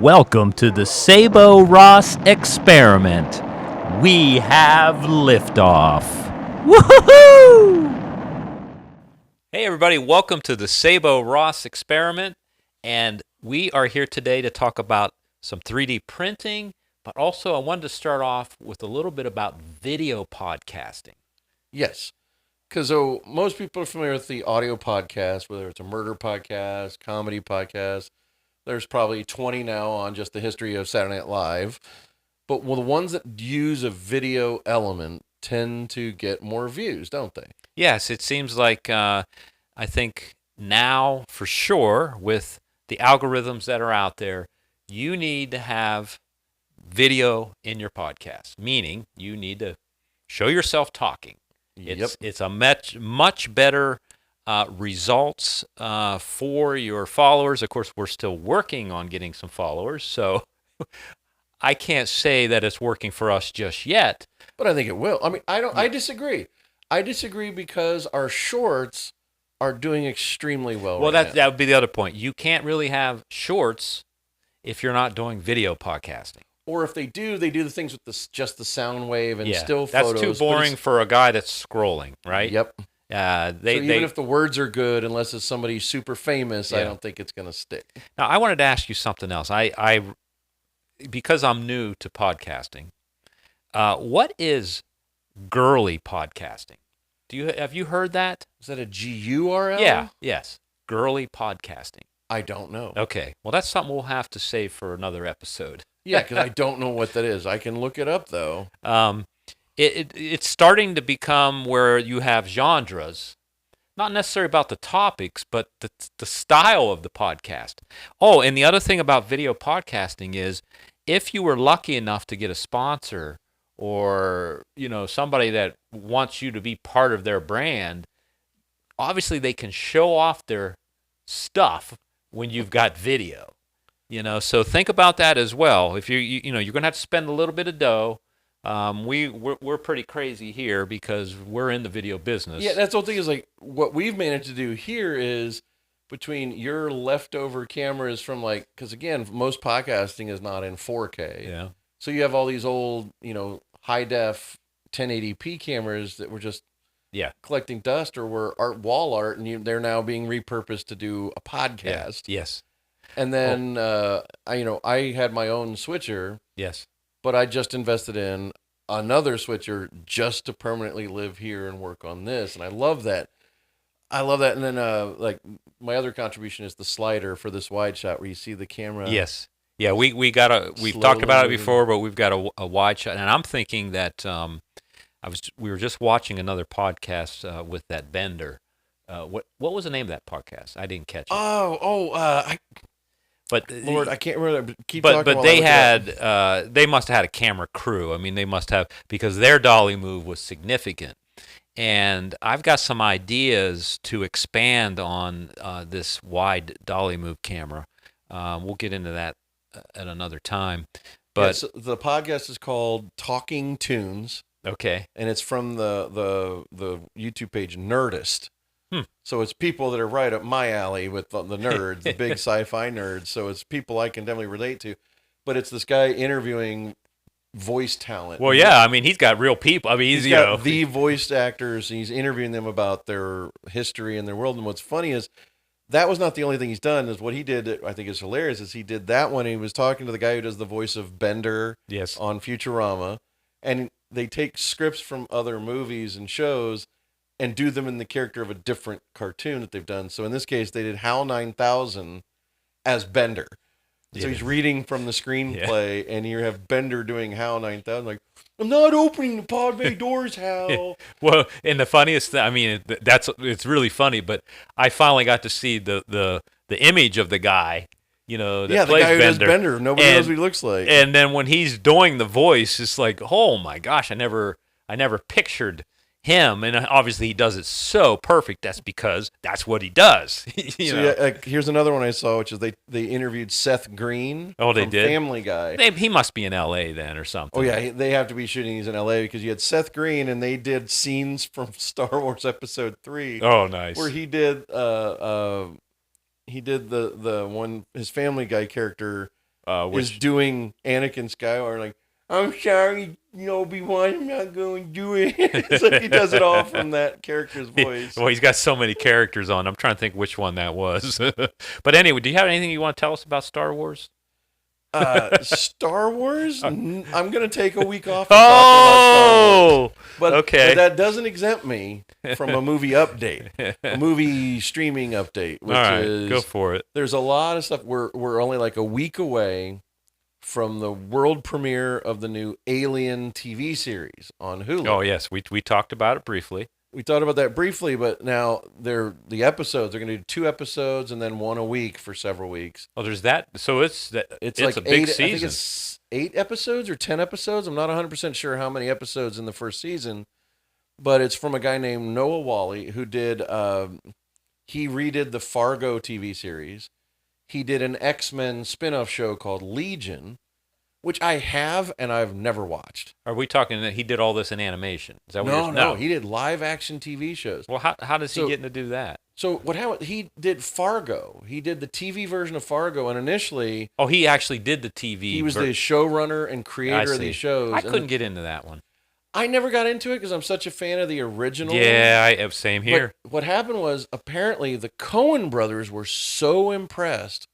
Welcome to the Sabo Ross experiment. We have liftoff. Woohoo! Hey everybody, welcome to the Sabo Ross experiment, and we are here today to talk about some 3D printing, but also I wanted to start off with a little bit about video podcasting. Yes, because most people are familiar with the audio podcast, whether it's a murder podcast, comedy podcast. There's probably 20 now on just the history of Saturday Night Live. But the ones that use a video element tend to get more views, don't they? Yes, it seems like I think now for sure with the algorithms that are out there, you need to have video in your podcast, meaning you need to show yourself talking. It's a much better results for your followers. Of course, we're still working on getting some followers, so I can't say that it's working for us just yet. But I think it will. I mean, I disagree. I disagree because our shorts are doing extremely well. Well, that would be the other point. You can't really have shorts if you're not doing video podcasting. Or if they do the things with just the sound wave and still photos. That's too boring for a guy that's scrolling, right? Yep. Even if the words are good, unless it's somebody super famous, I don't think it's going to stick. Now, I wanted to ask you something else. I because I'm new to podcasting, what is girly podcasting? Have you heard that? Is that a GURL? Yeah. Yes. Girly podcasting. I don't know. Okay. Well, that's something we'll have to save for another episode. Yeah, because I don't know what that is. I can look it up though. It's starting to become where you have genres, not necessarily about the topics, but the style of the podcast. Oh, and the other thing about video podcasting is if you were lucky enough to get a sponsor or, somebody that wants you to be part of their brand, obviously they can show off their stuff when you've got video. So think about that as well. If you're going to have to spend a little bit of dough. We're pretty crazy here because we're in the video business. Yeah, that's the whole thing is like what we've managed to do here is between your leftover cameras from because again, most podcasting is not in 4K. Yeah. So you have all these old, high def 1080p cameras that were just collecting dust or were wall art, and they're now being repurposed to do a podcast. Yeah. Yes. And then I had my own switcher. Yes. But I just invested in another switcher just to permanently live here and work on this. And I love that. And then my other contribution is the slider for this wide shot where you see the camera. Yes. Yeah, we've talked about it before, but we've got a wide shot. And I'm thinking that we were just watching another podcast with that Bender. What was the name of that podcast? I didn't catch it. But Lord, I can't remember. But they must have had a camera crew. I mean, they must have, because their dolly move was significant. And I've got some ideas to expand on this wide dolly move camera. We'll get into that at another time. But so the podcast is called Talking Tunes. Okay. And it's from the YouTube page Nerdist. So it's people that are right up my alley with the nerds, the big sci-fi nerds. So it's people I can definitely relate to. But it's this guy interviewing voice talent. Well, yeah, I mean, he's got real people. I mean, he's got the voice actors, and he's interviewing them about their history and their world. And what's funny is that was not the only thing he's done. Is what he did that I think is hilarious is he did that one. And he was talking to the guy who does the voice of Bender on Futurama. And they take scripts from other movies and shows and do them in the character of a different cartoon that they've done. So in this case, they did HAL 9000 as Bender. So he's reading from the screenplay, and you have Bender doing HAL 9000, like, I'm not opening the pod bay doors, Hal. Well, and the funniest thing, I mean, it's really funny, but I finally got to see the image of the guy, that plays Bender. The guy who does Bender. Nobody knows what he looks like. And then when he's doing the voice, it's like, oh my gosh, I never pictured him, and obviously he does it so perfect. That's because that's what he does. Here's another one I saw, which is they interviewed Seth Green. Oh, they from did? Family Guy. He must be in L.A. then or something. Oh yeah, they have to be shooting these in L.A. because you had Seth Green, and they did scenes from Star Wars Episode 3. Oh, nice. Where he did the one, his Family Guy character is which doing Anakin Skywalker like, I'm sorry, Obi-Wan, I'm not going to do it. It's like he does it all from that character's voice. well, he's got so many characters on. I'm trying to think which one that was. But anyway, do you have anything you want to tell us about Star Wars? Star Wars? I'm going to take a week off and talk about Star Wars. But, okay. but that doesn't exempt me from a movie update, a movie streaming update, which all right, is go for it. There's a lot of stuff. We're only like a week away from the world premiere of the new Alien TV series on Hulu. Oh yes, we talked about it briefly. We talked about that briefly, but now the episodes. They're going to do 2 episodes and then one a week for several weeks. Oh, there's that. So it's like a big 8, season. I think it's 8 episodes or 10 episodes. I'm not 100% sure how many episodes in the first season, but it's from a guy named Noah Wally who did. He redid the Fargo TV series. He did an X-Men spin-off show called Legion, which I have and I've never watched. Are we talking that he did all this in animation? Is that what you're No, he did live action TV shows. Well, how does he get to do that? So what happened? He did Fargo. He did the TV version of Fargo, and initially, he actually did the TV. He was the showrunner and creator of these shows. I couldn't get into that one. I never got into it because I'm such a fan of the original. Yeah, same here. But what happened was apparently the Coen brothers were so impressed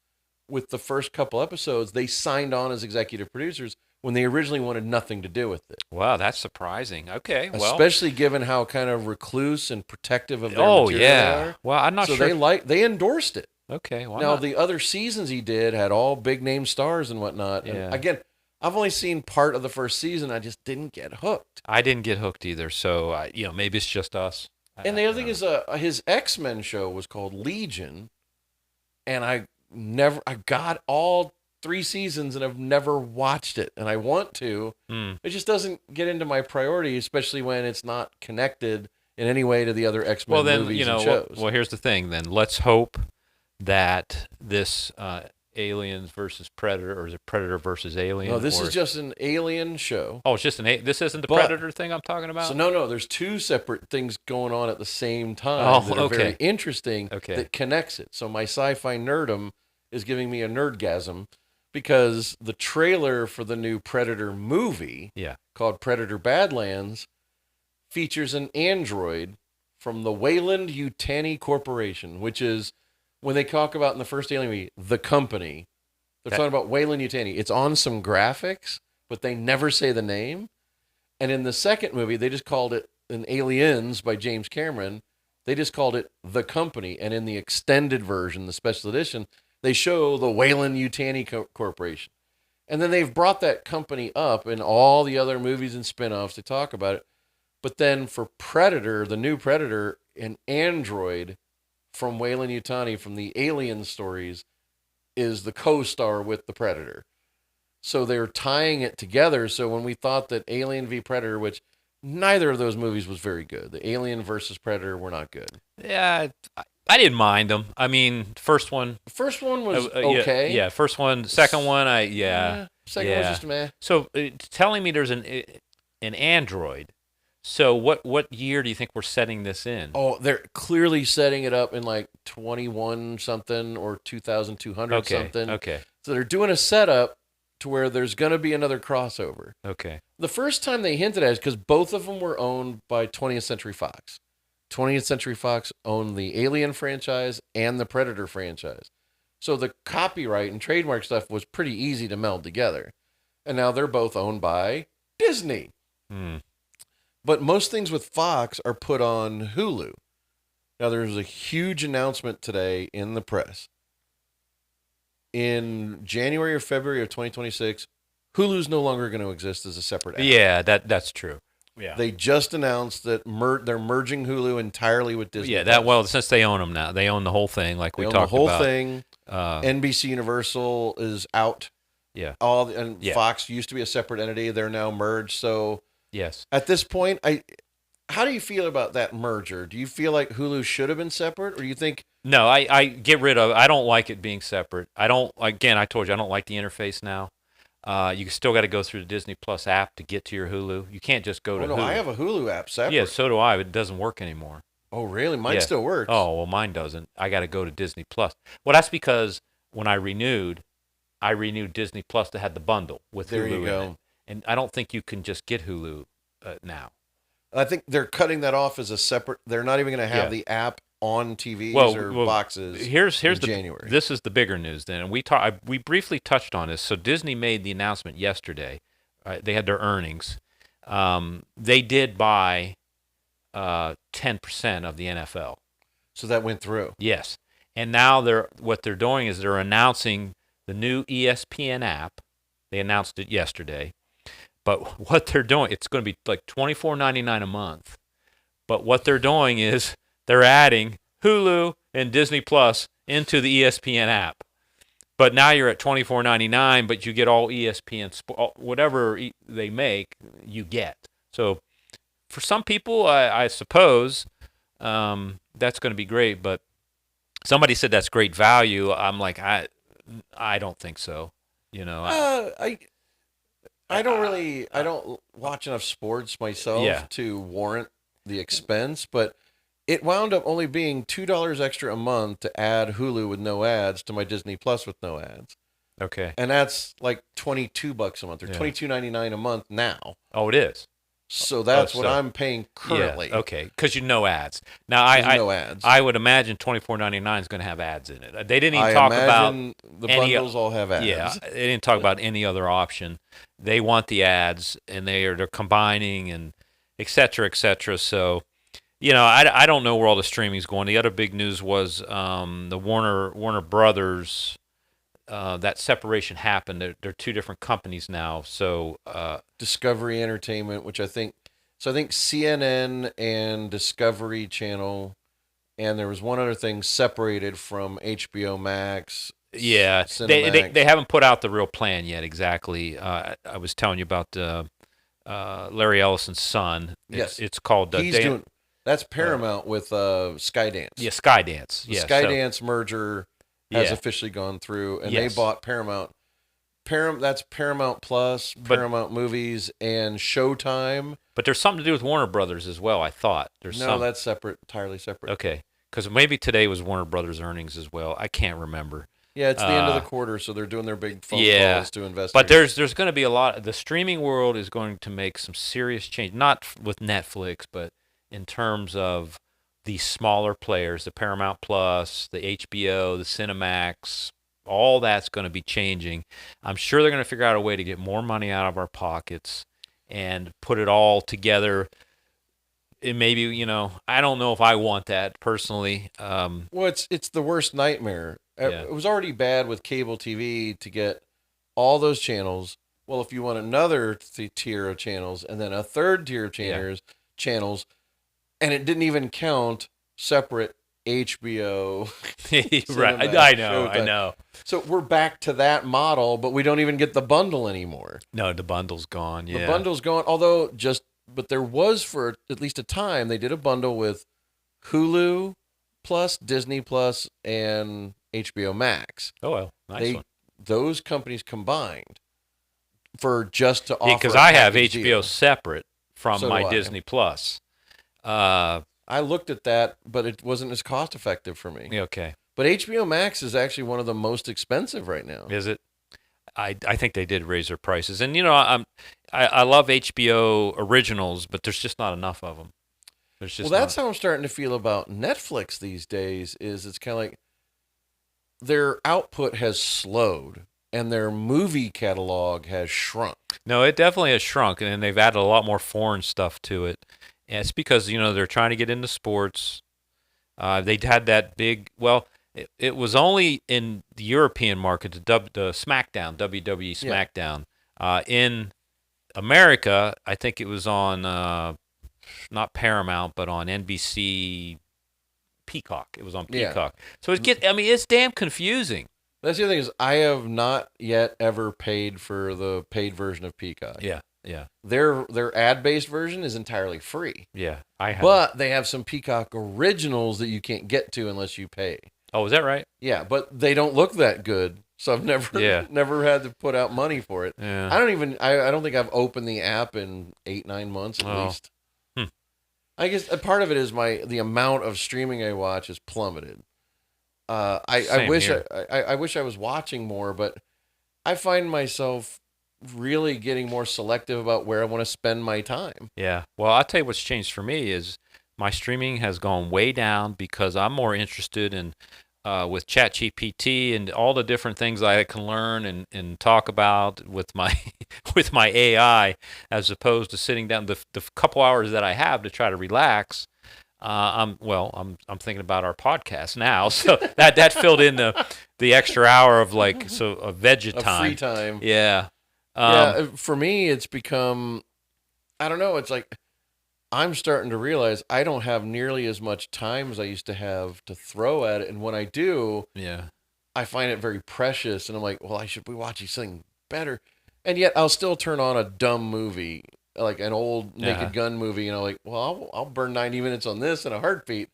with the first couple episodes, they signed on as executive producers when they originally wanted nothing to do with it. Wow, that's surprising. Okay, well, especially given how kind of recluse and protective of their material they are. Well, I'm not sure. So they endorsed it. Okay, well, now the other seasons he did had all big name stars and whatnot. Yeah. And again, I've only seen part of the first season. I just didn't get hooked. I didn't get hooked either. So maybe it's just us. And the other thing is, his X-Men show was called Legion, and I got all 3 seasons and I've never watched it, and I want to. It just doesn't get into my priority, especially when it's not connected in any way to the other X-Men movies and shows. Well, here's the thing. Then let's hope that this Aliens versus Predator, or is it Predator versus Alien? No, this is just an Alien show. Oh, it's just this isn't the Predator thing I'm talking about? So no, there's 2 separate things going on at the same time that are very interesting that connects it. So my sci-fi nerdum is giving me a nerdgasm because the trailer for the new Predator movie called Predator Badlands features an android from the Weyland-Yutani Corporation, which is, when they talk about in the first Alien movie, the company, they're talking about Weyland-Yutani. It's on some graphics, but they never say the name. And in the second movie, they just called it, in Aliens by James Cameron, they just called it The Company. And in the extended version, the special edition, they show the Weyland-Yutani Corporation. And then they've brought that company up in all the other movies and spinoffs to talk about it. But then for Predator, the new Predator, an android from Weyland-Yutani from the Alien stories is the co-star with the Predator. So they're tying it together. So when we thought that Alien v Predator, which neither of those movies was very good, the Alien versus Predator were not good. Yeah, I didn't mind them. I mean, first one was okay. Yeah, first one. Second one, second one was just meh. So telling me there's an android. So what year do you think we're setting this in? Oh, they're clearly setting it up in like 21 something or 2200 something. Okay. So they're doing a setup to where there's going to be another crossover. Okay. The first time they hinted at it is because both of them were owned by 20th Century Fox. 20th Century Fox owned the Alien franchise and the Predator franchise. So the copyright and trademark stuff was pretty easy to meld together. And now they're both owned by Disney. But most things with Fox are put on Hulu. Now, there's a huge announcement today in the press. In January or February of 2026, Hulu's no longer going to exist as a separate app. Yeah, that's true. Yeah. They just announced that they're merging Hulu entirely with Disney. Yeah, since they own them now, they own the whole thing, like we talked about. The whole thing. NBC Universal is out. Yeah. Fox used to be a separate entity. They're now merged. So yes. At this point, how do you feel about that merger? Do you feel like Hulu should have been separate, or do you think? No, I get rid of. I don't like it being separate. I don't. Again, I told you I don't like the interface now. You still got to go through the Disney Plus app to get to your Hulu. You can't just go to Hulu. No, I have a Hulu app separate. Yeah, so do I. But it doesn't work anymore. Oh, really? Mine still works. Oh, well, mine doesn't. I got to go to Disney Plus. Well, that's because when I renewed, I renewed Disney Plus that had the bundle with There Hulu you in go. it. And I don't think you can just get Hulu now. I think they're cutting that off as a separate. They're not even going to have Yeah. the app on TVs Well, or well, boxes here's in the January. this is the bigger news then. And we briefly touched on this. So Disney made the announcement yesterday. They had their earnings. They did buy 10% of the NFL. So that went through. Yes. And now what they're doing is they're announcing the new ESPN app. They announced it yesterday. But what they're doing, it's going to be like $24.99 a month. But what they're doing is they're adding Hulu and Disney Plus into the ESPN app. But now you're at $24.99, but you get all ESPN, whatever they make, you get. So for some people, I suppose that's going to be great. But somebody said that's great value. I'm like, I don't think so. You know, I don't watch enough sports myself Yeah. to warrant the expense, but it wound up only being $2 extra a month to add Hulu with no ads to my Disney Plus with no ads. Okay. And that's like $22 a month or Yeah. $22.99 a month now. Oh, it is. So that's what so- I'm paying currently. Yeah. Okay. Because you know ads. Now There's no ads. I would imagine $24.99 is going to have ads in it. They didn't even I talk about imagine the any- bundles all have ads. Yeah, they didn't talk about any other option. They want the ads, and they're combining and et cetera, et cetera. So, you know, I don't know where all the streaming's going. The other big news was the Warner Brothers. That separation happened. They're two different companies now. So Discovery Entertainment, which I think CNN and Discovery Channel, and there was one other thing separated from HBO Max. yeah, Cinemax. they haven't put out the real plan yet. Exactly. I was telling you about Larry Ellison's son. Yes. It's called. That's Paramount with Skydance. Yeah, Skydance. The Yeah, Skydance merger has Yeah. officially gone through, and Yes. they bought Paramount. That's Paramount Plus, Paramount Movies, and Showtime. But there's something to do with Warner Brothers as well. I thought That's separate, entirely separate. Okay, because maybe today was Warner Brothers earnings as well. I can't remember. Yeah, it's the end of the quarter, so they're doing their big phone Yeah. calls to investors. But there's going to be a lot. The streaming world is going to make some serious change, not with Netflix, but in terms of the smaller players, the Paramount Plus, the HBO, the Cinemax. All that's going to be changing. I'm sure they're going to figure out a way to get more money out of our pockets and put it all together. And maybe, you know, I don't know if I want that personally. Well, it's the worst nightmare. Yeah. It was already bad with cable TV to get all those channels. Well, if you want another tier of channels and then a third tier of channels, and it didn't even count separate HBO. Right. Cinemax, I know. Showtime. So we're back to that model, but we don't even get the bundle anymore. No, the bundle's gone. Yeah. The bundle's gone. But there was, for at least a time, they did a bundle with Hulu Plus, Disney Plus, and HBO Max. Oh, well. Nice one. Those companies combined for just to offer. Because a I have package HBO deal. separate from So do my I. Disney Plus. I looked at that, but it wasn't as cost effective for me. Okay. But HBO Max is actually one of the most expensive right now. Is it? I think they did raise their prices, and you know I love HBO originals, but there's just not enough of them. There's just Well, that's how I'm starting to feel about Netflix these days. It's kind of like their output has slowed and their movie catalog has shrunk. No, it definitely has shrunk, and they've added a lot more foreign stuff to it. And it's because, you know, they're trying to get into sports. They had that big, well, it was only in the European market, the SmackDown, WWE SmackDown. In America, I think it was on, not Paramount, but on NBC Peacock. It was on Yeah. Peacock. So it's damn confusing. That's the other thing is I have not yet ever paid for the paid version of Peacock. Yeah, yeah, Their ad-based version is entirely free. yeah. I have. But they have some Peacock originals that you can't get to unless you pay. Oh, is that right? Yeah, but they don't look that good. So I've Yeah. never had to put out money for it. Yeah. I don't think I've opened the app in 8-9 months at Oh. least. I guess a part of it is the amount of streaming I watch has plummeted. I Same wish here. I wish I was watching more, but I find myself really getting more selective about where I want to spend my time. Yeah. Well, I'll tell you what's changed for me is my streaming has gone way down because I'm more interested in with ChatGPT and all the different things I can learn and talk about with my with my AI, as opposed to sitting down the couple hours that I have to try to relax. I'm thinking about our podcast now, so that filled in the extra hour of of veg Of time. free time. Yeah. For me, it's become, I don't know, it's like I'm starting to realize I don't have nearly as much time as I used to have to throw at it. And when I do, Yeah. I find it very precious. And I'm like, well, I should be watching something better. And yet I'll still turn on a dumb movie, like an old Naked Gun movie. Like, well, I'll burn 90 minutes on this in a heartbeat.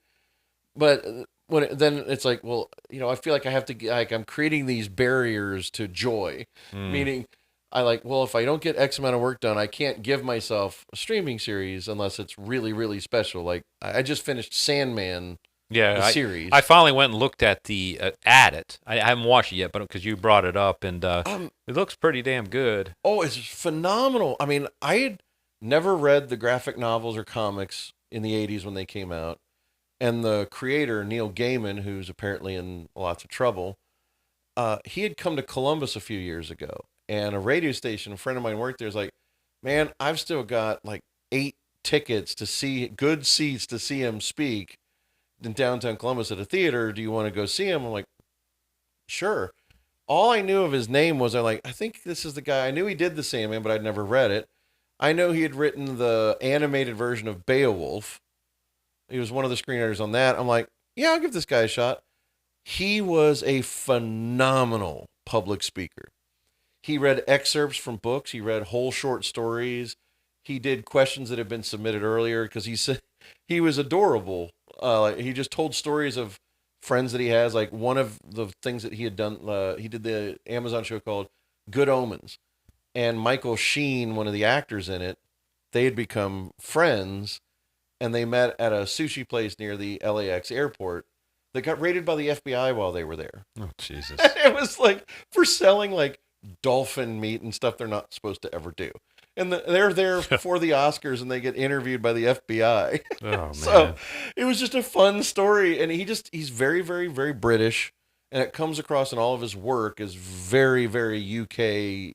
But then it's like, well, I feel like I have to, like, I'm creating these barriers to joy, meaning I like, well, if I don't get X amount of work done, I can't give myself a streaming series unless it's really, really special. Like I just finished Sandman, Yeah, the series. I finally went and looked at it. I haven't watched it yet, but because you brought it up, and it looks pretty damn good. Oh, it's phenomenal. I mean, I had never read the graphic novels or comics in the 80s when they came out. And the creator, Neil Gaiman, who's apparently in lots of trouble, he had come to Columbus a few years ago. And a radio station, a friend of mine worked there, is like, man, I've still got like 8 tickets to see, good seats to see him speak in downtown Columbus at a theater. Do you want to go see him? I'm like, sure. All I knew of his name was, I think this is the guy. I knew he did the Sandman, but I'd never read it. I know he had written the animated version of Beowulf. He was one of the screenwriters on that. I'm like, yeah, I'll give this guy a shot. He was a phenomenal public speaker. He read excerpts from books. He read whole short stories. He did questions that had been submitted earlier because he said he was adorable. He just told stories of friends that he has. Like one of the things that he had done, he did the Amazon show called Good Omens. And Michael Sheen, one of the actors in it, they had become friends. And they met at a sushi place near the LAX airport that got raided by the FBI while they were there. Oh, Jesus. And it was like for selling like dolphin meat and stuff they're not supposed to ever do. And they're there for the Oscars and they get interviewed by the FBI. Oh, man. So it was just a fun story. And he's very, very, very British. And it comes across in all of his work as very, very UK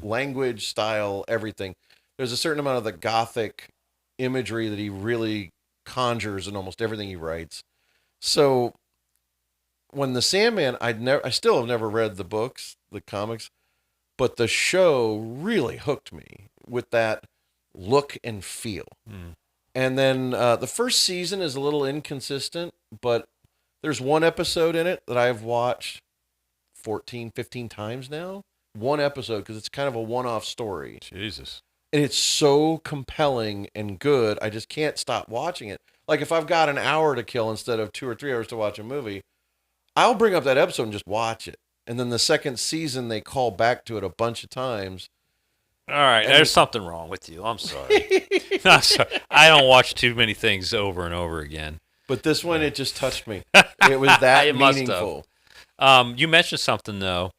language, style, everything. There's a certain amount of the Gothic imagery that he really conjures in almost everything he writes. So when the Sandman, I still have never read the books, the comics, but the show really hooked me with that look and feel. And then the first season is a little inconsistent, but there's one episode in it that I've watched 14, 15 times now. One episode, because it's kind of a one-off story. Jesus. And it's so compelling and good, I just can't stop watching it. Like if I've got an hour to kill instead of 2 or 3 hours to watch a movie, I'll bring up that episode and just watch it. And then the second season, they call back to it a bunch of times. All right, there's something wrong with you. I'm sorry. I'm sorry. I don't watch too many things over and over again. But this one, it just touched me. It was that It must meaningful. have. You mentioned something, though.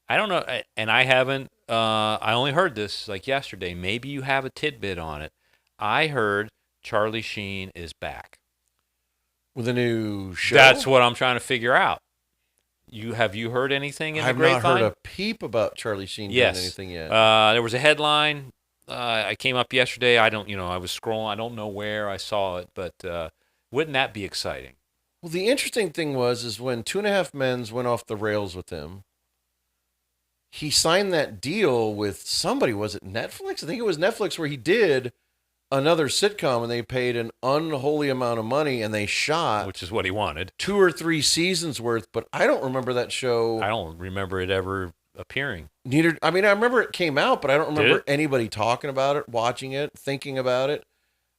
I don't know, and I haven't, I only heard this like yesterday. Maybe you have a tidbit on it. I heard Charlie Sheen is back. With a new show? That's what I'm trying to figure out. Have you heard anything in the grapevine? I've not heard a peep about Charlie Sheen doing anything yet. There was a headline. I came up yesterday. I was scrolling. I don't know where I saw it, but wouldn't that be exciting? Well, the interesting thing is when 2.5 Men's went off the rails with him, he signed that deal with somebody. Was it Netflix? I think it was Netflix, where he did another sitcom and they paid an unholy amount of money and they shot, which is what he wanted, 2 or 3 seasons worth. But I don't remember that show. I don't remember it ever appearing. Neither. I mean, I remember it came out, but I don't remember anybody talking about it, watching it, thinking about it.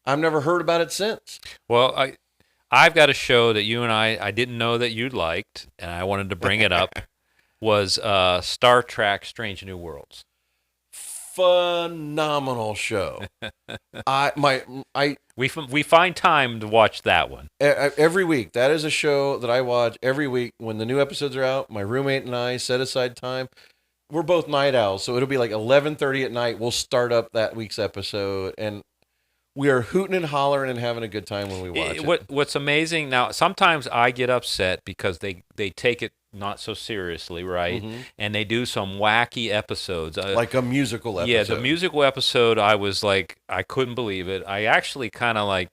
I've never heard about it since. Well, I've got a show that you and I didn't know that you liked, and I wanted to bring it up. Was Star Trek: Strange New Worlds. Phenomenal show. We find time to watch that one every week. That is a show that I watch every week when the new episodes are out. My roommate and I set aside time. we're both night owls, so it'll be like 11:30 at night. We'll start up that week's episode, and we are hooting and hollering and having a good time when we watch it. What's amazing now? Sometimes I get upset because they take it not so seriously, right? Mm-hmm. And they do some wacky episodes, Like a musical episode. Yeah, the musical episode. I was like, I couldn't believe it. I actually kind of like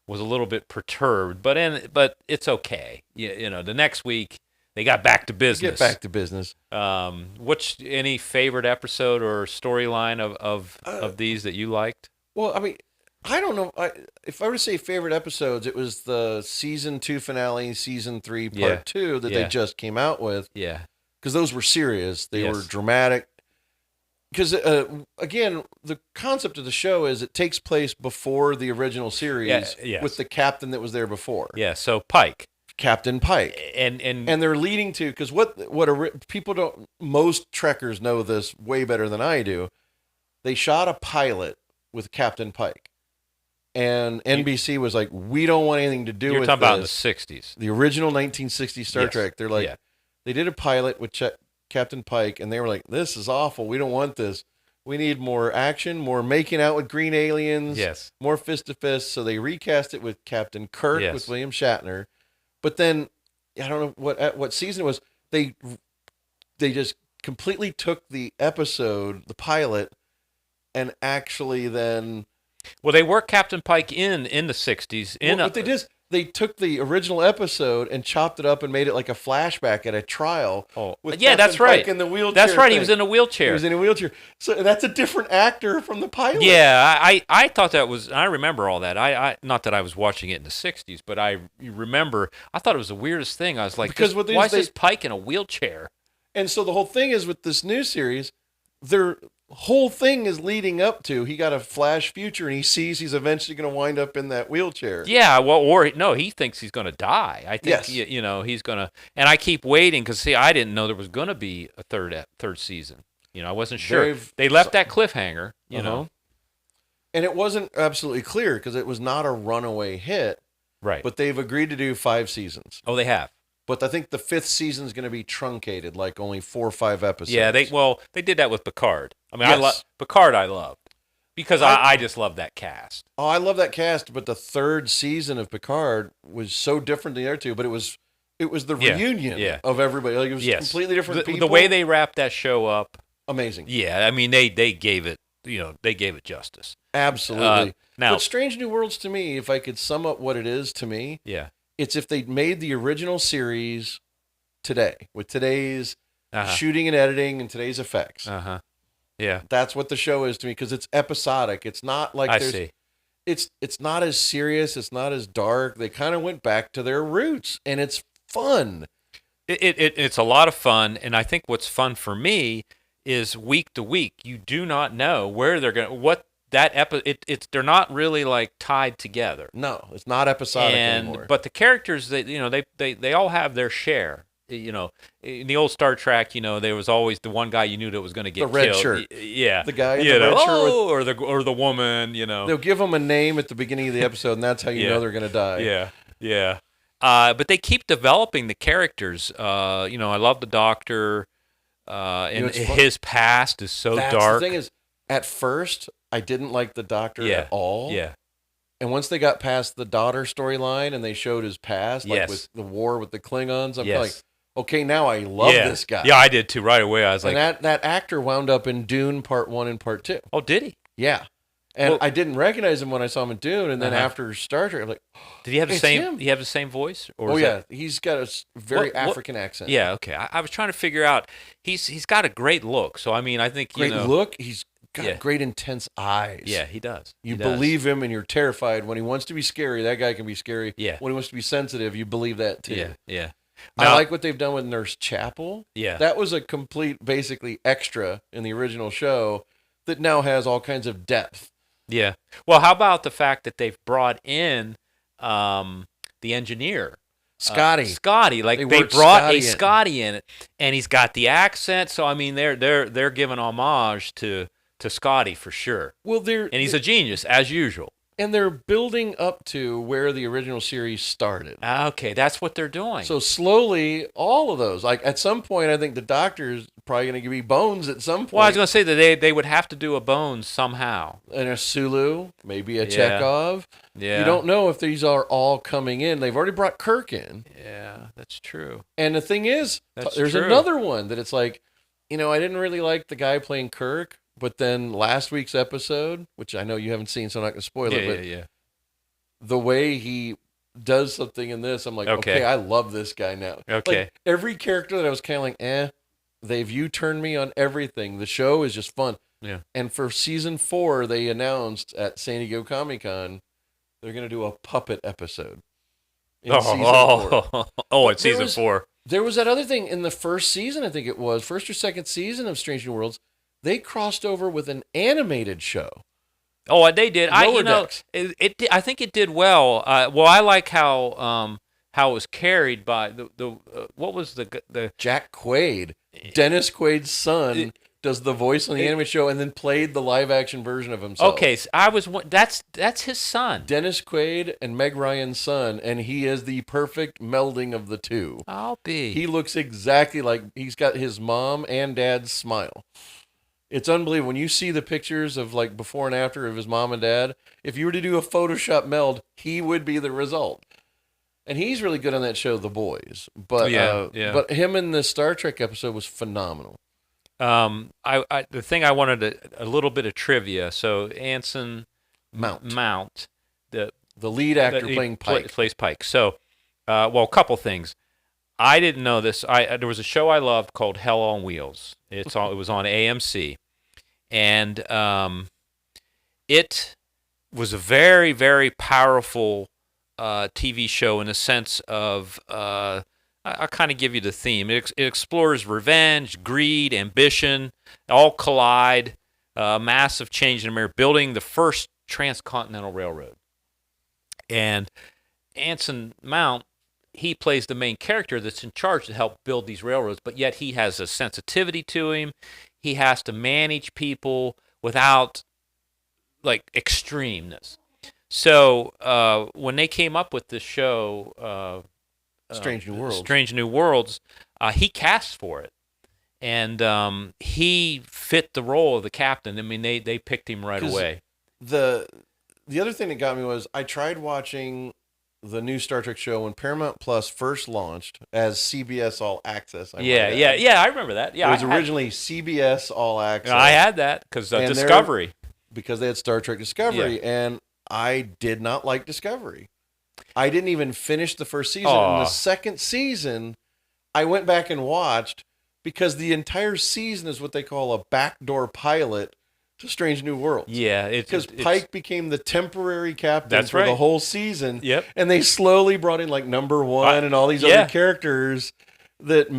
was a little bit perturbed, but it's okay. The next week they got back to business. Get back to business. What's any favorite episode or storyline of these that you liked? Well, I mean, I don't know. If I were to say favorite episodes, it was the season 2 finale, season 3 part 2 that they just came out with. Yeah, because those were serious. They were dramatic. Because again, the concept of the show is it takes place before the original series with the captain that was there before. Yeah, so Pike. Captain Pike, and they're leading to, because people don't, most Trekkers know this way better than I do. They shot a pilot with Captain Pike, and NBC was like, "We don't want anything to do with this." You're talking about in the '60s, the original 1960 Star Trek. They're like, they did a pilot with Captain Pike, and they were like, "This is awful. We don't want this. We need more action, more making out with green aliens, more fist to fist." So they recast it with Captain Kirk with William Shatner. But then, I don't know what season it was. They just completely took the episode, the pilot, and actually then. Well, they worked Captain Pike in the '60s. What they did is they took the original episode and chopped it up and made it like a flashback at a trial. Oh, with yeah, Captain that's right. Pike in the wheelchair. That's right. Thing. He was in a wheelchair. He was in a wheelchair. So that's a different actor from the pilot. Yeah, I thought that was. I remember all that. I not that I was watching it in the '60s, but I remember. I thought it was the weirdest thing. I was like, why is this Pike in a wheelchair? And so the whole thing is with this new series, their whole thing is leading up to he got a flash future and he sees he's eventually going to wind up in that wheelchair. Yeah, well, or no, he thinks he's going to die. I think he's going to. And I keep waiting because I didn't know there was going to be a third season. I wasn't sure. They left that cliffhanger. You know, and it wasn't absolutely clear because it was not a runaway hit. Right. But they've agreed to do 5 seasons. Oh, they have. But I think the 5th season is going to be truncated, like only 4 or 5 episodes. Yeah, they did that with Picard. I mean, Picard I loved because I just love that cast. Oh, I love that cast, but the 3rd season of Picard was so different than the other 2, but it was the reunion of everybody. Like, it was completely different people. The way they wrapped that show up, amazing. Yeah, I mean they gave it, they gave it justice. Absolutely. Now, but Strange New Worlds to me, if I could sum up what it is to me, it's if they'd made the original series today with today's shooting and editing and today's effects. Yeah, that's what the show is to me because it's episodic. It's not like it's not as serious. It's not as dark. They kind of went back to their roots, and it's fun. It's a lot of fun, and I think what's fun for me is week to week. You do not know where they're going. They're not really like tied together. No, it's not episodic anymore. But the characters, they all have their share. In the old Star Trek, there was always the one guy you knew that was going to get killed. The red shirt. Yeah. The guy in the red shirt. Or the woman, They'll give them a name at the beginning of the episode, and that's how you know they're going to die. Yeah. But they keep developing the characters. I love the Doctor. And his past is so dark. The thing is, at first, I didn't like the Doctor at all. Yeah. And once they got past the daughter storyline and they showed his past, like with the war with the Klingons, I'm like, okay, now I love this guy. Yeah, I did too. Right away, I was like, that actor wound up in Dune Part 1 and Part 2. Oh, did he? Yeah. And I didn't recognize him when I saw him in Dune, and then after Star Trek, I'm like, did he have the same? Did he have the same voice? Or he's got a very African accent. Yeah, okay. I was trying to figure out. He's got a great look. So I mean, I think great look. He's got great intense eyes. Yeah, he does. You believe him, and you're terrified when he wants to be scary. That guy can be scary. Yeah. When he wants to be sensitive, you believe that too. Yeah. Yeah. I like what they've done with Nurse Chapel. Yeah. That was a complete, basically extra in the original show that now has all kinds of depth. Yeah. Well, how about the fact that they've brought in the engineer, Scotty, like they brought a Scotty in it, and he's got the accent. So I mean, they're giving homage to Scotty for sure. Well, and he's a genius as usual. And they're building up to where the original series started. Okay, that's what they're doing. So slowly, all of those, like at some point, I think the Doctor's probably going to be Bones at some point. Well, I was going to say that they would have to do a Bones somehow. And a Sulu, maybe a Yeah. Chekhov. Yeah. You don't know if these are all coming in. They've already brought Kirk in. Yeah, that's true. And the thing is, That's there's true. another one that it's like, I didn't really like the guy playing Kirk, but then last week's episode, which I know you haven't seen, so I'm not going to spoil it, but Yeah. the way he does something in this, I'm like, okay, I love this guy now. Okay. Like, every character that I was kind of like, they've U-turned me on everything. The show is just fun. Yeah. And for season 4, they announced at San Diego Comic-Con, they're going to do a puppet episode. In season 4. It's season 4. There was that other thing in the first season, I think it was, first or second season of Strange New Worlds, they crossed over with an animated show. Oh, they did. Decks. I think it did well. I like how it was carried by the what was the Jack Quaid, Dennis Quaid's son, does the voice on the anime show and then played the live action version of himself. Okay, so that's his son. Dennis Quaid and Meg Ryan's son, and he is the perfect melding of the two. I'll be. He looks exactly like he's got his mom and dad's smile. It's unbelievable. When you see the pictures of like before and after of his mom and dad, if you were to do a Photoshop meld, he would be the result. And he's really good on that show, The Boys. But but him in the Star Trek episode was phenomenal. The thing I wanted a little bit of trivia. So Anson Mount, the lead actor playing Pike, plays Pike. So, a couple things. I didn't know this. There was a show I loved called Hell on Wheels. It was on AMC, and it was a very, very powerful TV show in the sense of I'll kind of give you the theme. It explores revenge, greed, ambition, all collide. Massive change in America, building the first transcontinental railroad. And Anson Mount, he plays the main character that's in charge to help build these railroads, but yet he has a sensitivity to him. He has to manage people without, like, extremeness. So when they came up with this show, Strange New Worlds, he cast for it. And he fit the role of the captain. I mean, they picked him right away. The other thing that got me was I tried watching the new Star Trek show when Paramount Plus first launched as CBS All Access. I remember that. Yeah, it was originally CBS All Access. I had that because Discovery. Because they had Star Trek Discovery, and I did not like Discovery. I didn't even finish the first season. In the second season, I went back and watched because the entire season is what they call a backdoor pilot to Strange New Worlds. Yeah, because Pike became the temporary captain for right. the whole season. Yep. And they slowly brought in like Number One and all these other characters that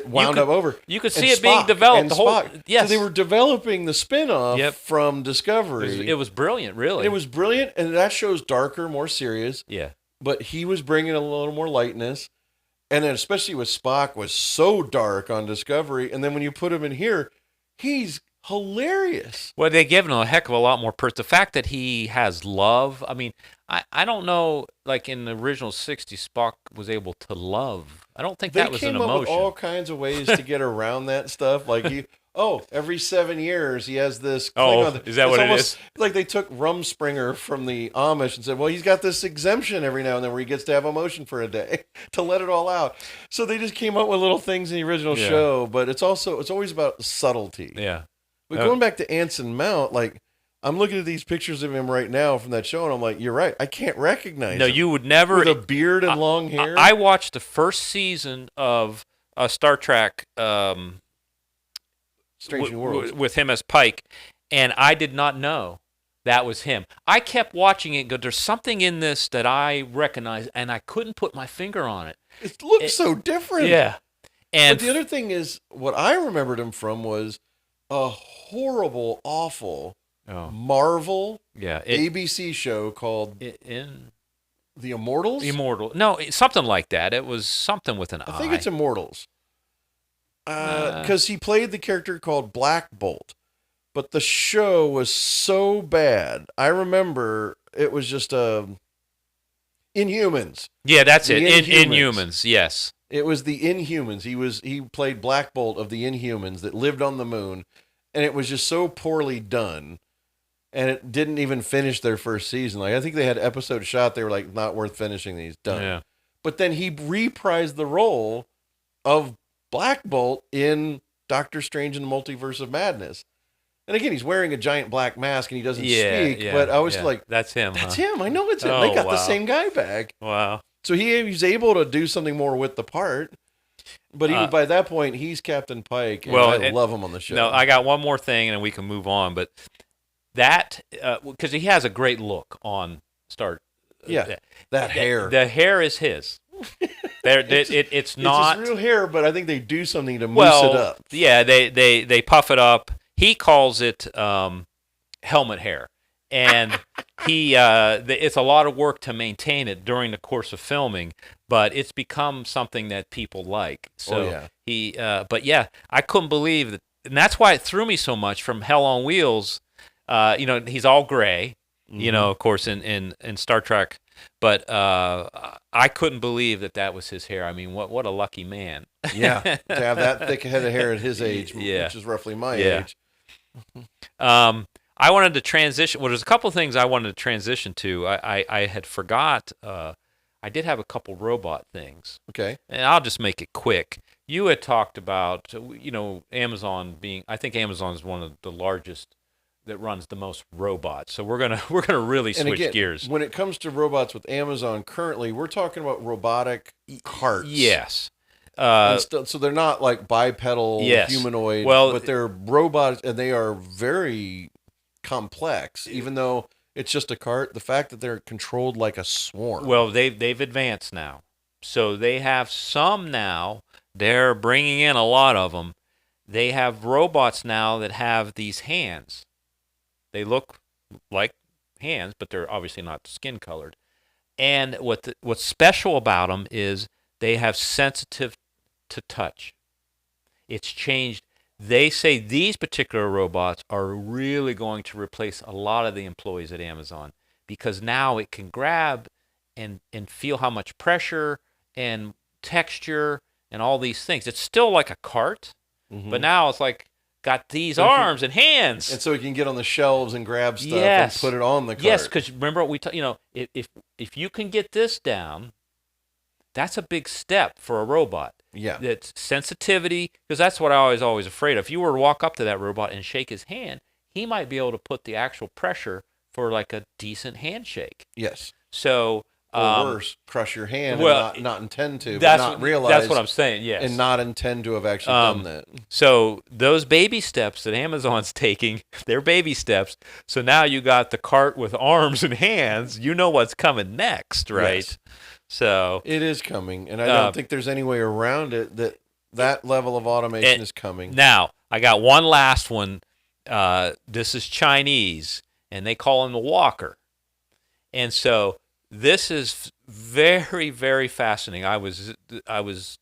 wound up over. You could see it being developed. So they were developing the spinoff from Discovery. It was brilliant, really. And it was brilliant, and that show's darker, more serious. Yeah. But he was bringing a little more lightness. And then especially with Spock was so dark on Discovery. And then when you put him in here, he's hilarious. Well, they gave him a heck of a lot more the fact that he has love. I mean, I don't know, like in the original 60s, Spock was able to love. I don't think that was an emotion. They came up with all kinds of ways to get around that stuff. Like every 7 years he has this. Is that what it is? Like they took Rumspringer from the Amish and said, well, he's got this exemption every now and then where he gets to have emotion for a day to let it all out. So they just came up with little things in the original show, but it's always about subtlety. Yeah. But going back to Anson Mount, like I'm looking at these pictures of him right now from that show, and I'm like, you're right. I can't recognize him. No, you would never. With a beard and long hair. I watched the first season of Star Trek Strange New Worlds with him as Pike, and I did not know that was him. I kept watching it and go, there's something in this that I recognize, and I couldn't put my finger on it. It looks so different. Yeah. But the other thing is, what I remembered him from was a horrible, awful Marvel ABC show called The Immortals? No, something like that. It was something with an I. I think it's Immortals. Because he played the character called Black Bolt. But the show was so bad. I remember it was just Inhumans. Yeah, that's The it. Inhumans. Inhumans, yes. It was the Inhumans. He played Black Bolt of the Inhumans that lived on the moon, and it was just so poorly done, and it didn't even finish their first season. Like I think they had episodes shot. They were like, not worth finishing these. Done. Yeah. But then he reprised the role of Black Bolt in Doctor Strange and the Multiverse of Madness. And again, he's wearing a giant black mask and he doesn't speak. Yeah, but I was like, that's him. that's huh? him. I know it's him. Oh, They got wow. the same guy back. Wow. So he was able to do something more with the part. But even by that point, he's Captain Pike. And I love him on the show. No, I got one more thing, and we can move on. But that, because he has a great look on Star. Yeah, that hair. The hair is his. It's not. It's his real hair, but I think they do something to mousse it up. Yeah, they puff it up. He calls it helmet hair, and it's a lot of work to maintain it during the course of filming, but it's become something that people like. So but yeah, I couldn't believe that, and that's why it threw me so much from Hell on Wheels. He's all gray, of course in Star Trek, but I couldn't believe that was his hair. I mean, what a lucky man. Yeah, to have that thick head of hair at his age, which is roughly my age. I wanted to transition. Well, there's a couple of things I wanted to transition to. I had forgot. I did have a couple robot things. Okay. And I'll just make it quick. You had talked about, Amazon being. I think Amazon is one of the largest that runs the most robots. So we're gonna really switch gears. When it comes to robots with Amazon, currently we're talking about robotic carts. Yes. So they're not like bipedal humanoid, but they're robots, and they are very complex. Even though it's just a cart, the fact that they're controlled like a swarm. Well, they've advanced now, so they have some now. They're bringing in a lot of them. They have robots now that have these hands. They look like hands, but they're obviously not skin colored. And what's special about them is they have sensitive to touch. It's changed. They say these particular robots are really going to replace a lot of the employees at Amazon, because now it can grab and feel how much pressure and texture and all these things. It's still like a cart, but now it's like got these arms and hands. And so it can get on the shelves and grab stuff and put it on the cart. Yes, because remember what if you can get this down, that's a big step for a robot. Yeah. That's sensitivity, because that's what I was always afraid of. If you were to walk up to that robot and shake his hand, he might be able to put the actual pressure for like a decent handshake. Yes. So, or worse, crush your hand and not intend to, but not realize. That's what I'm saying, yes. And not intend to have actually done that. So those baby steps that Amazon's taking, they're baby steps. So now you got the cart with arms and hands. You know what's coming next, right? Yes. So it is coming, and I don't think there's any way around it that level of automation is coming. Now, I got one last one. This is Chinese, and they call him the walker. And so this is very, very fascinating. I was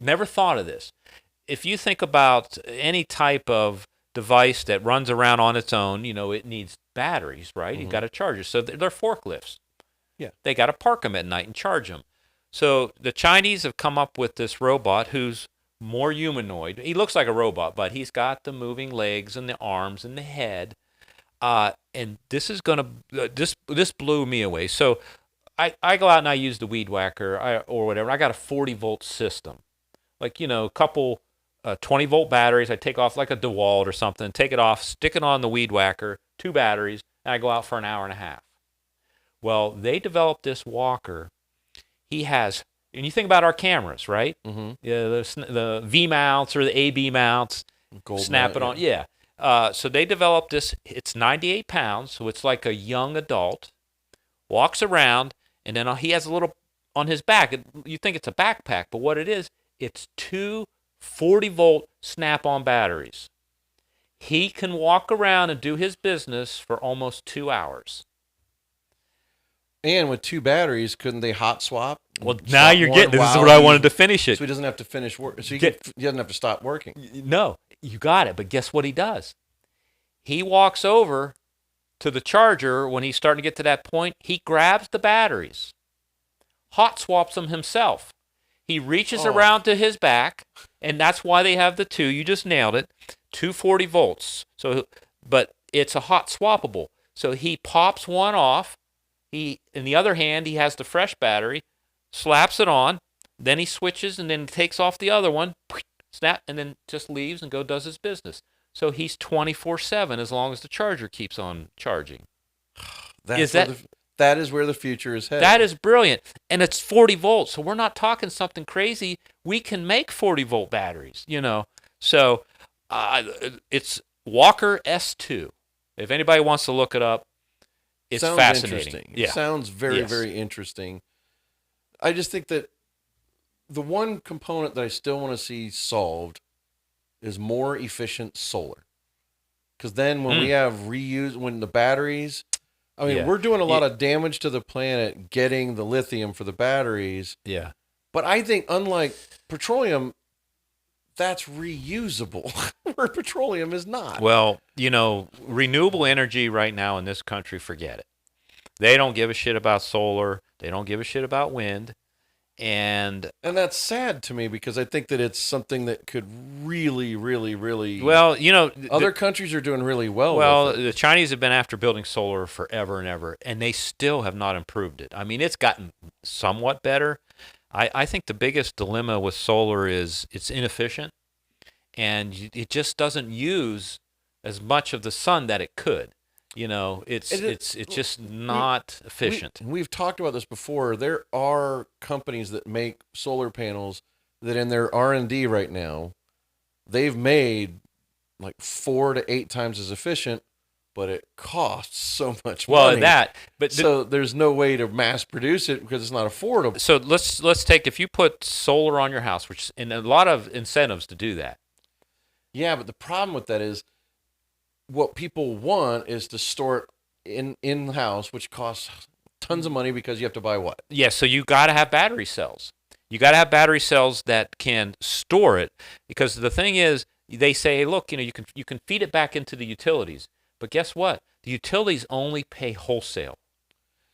never thought of this. If you think about any type of device that runs around on its own, it needs batteries, right? You've got to charge it. So they're forklifts. Yeah. They got to park them at night and charge them. So the Chinese have come up with this robot who's more humanoid. He looks like a robot, but he's got the moving legs and the arms and the head. And this is this blew me away. So I go out and I use the weed whacker or whatever. I got a 40-volt system. Like, a couple 20-volt batteries. I take off like a DeWalt or something, take it off, stick it on the weed whacker, 2 batteries, and I go out for an hour and a half. Well, they developed this walker. He has, and you think about our cameras, right? Mm-hmm. Yeah, the V mounts or the AB mounts. Snap it on. Yeah. So they developed this. It's 98 pounds, so it's like a young adult. Walks around, and then he has a little on his back. You think it's a backpack, but what it is, it's 2 40-volt snap-on batteries. He can walk around and do his business for almost 2 hours. And with 2 batteries, couldn't they hot swap? Well, now you're getting. This is what I wanted to finish it. So he doesn't have to finish work. So he doesn't have to stop working. No, you got it. But guess what he does? He walks over to the charger when he's starting to get to that point. He grabs the batteries, hot swaps them himself. He reaches Oh. around to his back, and that's why they have the two. You just nailed it. 240 volts. So, but it's a hot swappable. So he pops one off. In the other hand, he has the fresh battery, slaps it on, then he switches and then takes off the other one, snap, and then just leaves and does his business. So he's 24/7 as long as the charger keeps on charging. That is where the future is headed. That is brilliant. And it's 40 volts. So we're not talking something crazy. We can make 40-volt batteries, So it's Walker S2. If anybody wants to look it up, it's sounds fascinating. Interesting. Yeah. It sounds very, very interesting. I just think that the one component that I still want to see solved is more efficient solar. Because then when we have when the batteries, we're doing a lot of damage to the planet getting the lithium for the batteries. Yeah. But I think unlike petroleum, that's reusable, where petroleum is not. Well, renewable energy right now in this country, forget it. They don't give a shit about solar. They don't give a shit about wind. And that's sad to me because I think that it's something that could really, really, really. Well, other countries are doing really well. Well, with it. The Chinese have been after building solar forever and ever, and they still have not improved it. I mean, it's gotten somewhat better. I think the biggest dilemma with solar is it's inefficient, and it just doesn't use as much of the sun that it could. It's just not efficient. We've talked about this before. There are companies that make solar panels that in their R&D right now, they've made like 4 to 8 times as efficient, but it costs so much money. So there's no way to mass produce it because it's not affordable. So let's take, if you put solar on your house, which and a lot of incentives to do that. Yeah, but the problem with that is what people want is to store it in-house, which costs tons of money because you have to buy what? Yeah, so you got to have battery cells. You got to have battery cells that can store it, because the thing is, they say, hey, look, you can feed it back into the utilities, but guess what? The utilities only pay wholesale.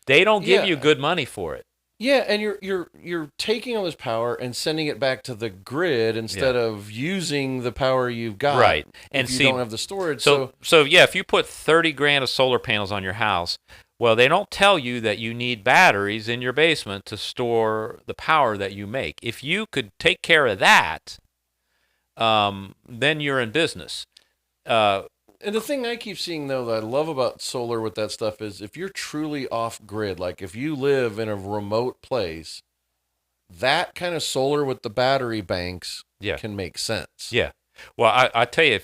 They don't give you good money for it. Yeah, and you're taking all this power and sending it back to the grid instead of using the power you've got. Right. And you don't have the storage. So yeah, if you put 30 grand of solar panels on your house, well, they don't tell you that you need batteries in your basement to store the power that you make. If you could take care of that, then you're in business. And the thing I keep seeing, though, that I love about solar with that stuff is if you're truly off grid, like if you live in a remote place, that kind of solar with the battery banks can make sense. Yeah. Well, I tell you,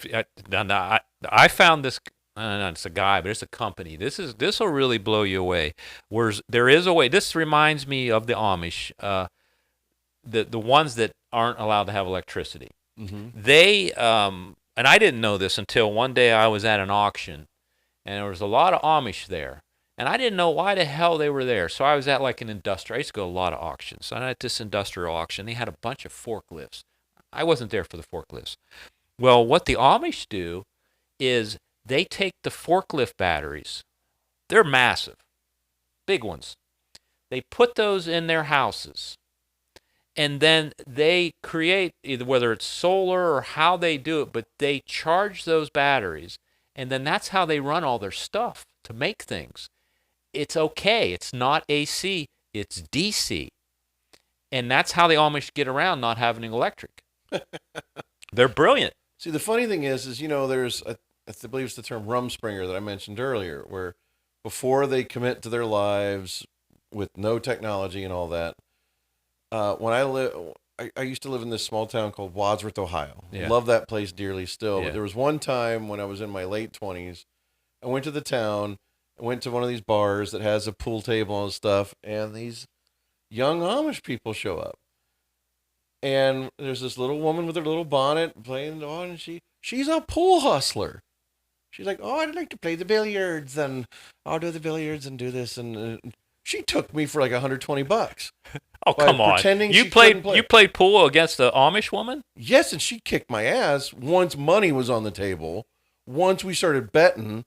I found this. It's a guy, but it's a company. This will really blow you away. Whereas there is a way. This reminds me of the Amish, the ones that aren't allowed to have electricity. Mm-hmm. They and I didn't know this until one day I was at an auction, and there was a lot of Amish there, and I didn't know why the hell they were there. So I was at like an industrial. I used to go to a lot of auctions. So I'm at this industrial auction. They had a bunch of forklifts. I wasn't there for the forklifts. Well, what the Amish do is they take the forklift batteries. They're massive, big ones. They put those in their houses. And then they create, either whether it's solar or how they do it, but they charge those batteries. And then that's how they run all their stuff to make things. It's okay. It's not AC. It's DC. And that's how the Amish get around not having electric. They're brilliant. See, the funny thing is there's, I believe it's the term rumspringer that I mentioned earlier, where before they commit to their lives with no technology and all that, when I used to live in this small town called Wadsworth, Ohio. Yeah. Love that place dearly still. Yeah. But there was one time when I was in my late 20s, I went to the town, I went to one of these bars that has a pool table and stuff, and these young Amish people show up. And there's this little woman with her little bonnet playing on, and she's a pool hustler. She's like, oh, I'd like to play the billiards, and I'll do the billiards and do this. And she took me for like $120. Oh, come on. You played pool against the Amish woman? Yes, and she kicked my ass once money was on the table, once we started betting.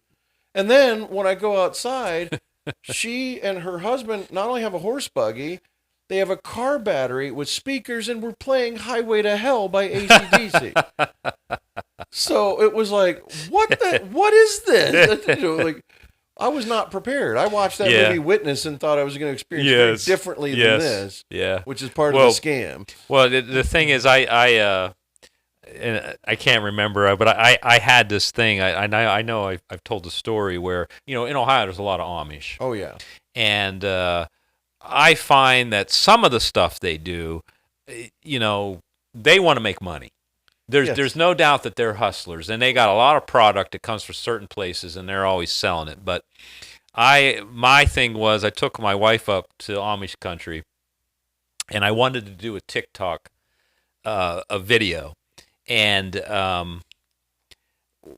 And then when I go outside, she and her husband not only have a horse buggy, They have a car battery with speakers, and we're playing Highway to Hell by AC/DC. So it was like, what is this? Like, I was not prepared. I watched that movie Witness and thought I was going to experience very differently than this, which is part of the scam. Well, the thing is, and I can't remember, but I had this thing. I know I've told the story where, in Ohio there's a lot of Amish. Oh yeah, and I find that some of the stuff they do, they want to make money. There's no doubt that they're hustlers, and they got a lot of product that comes from certain places, and they're always selling it. But my thing was, I took my wife up to Amish country, and I wanted to do a TikTok, a video. And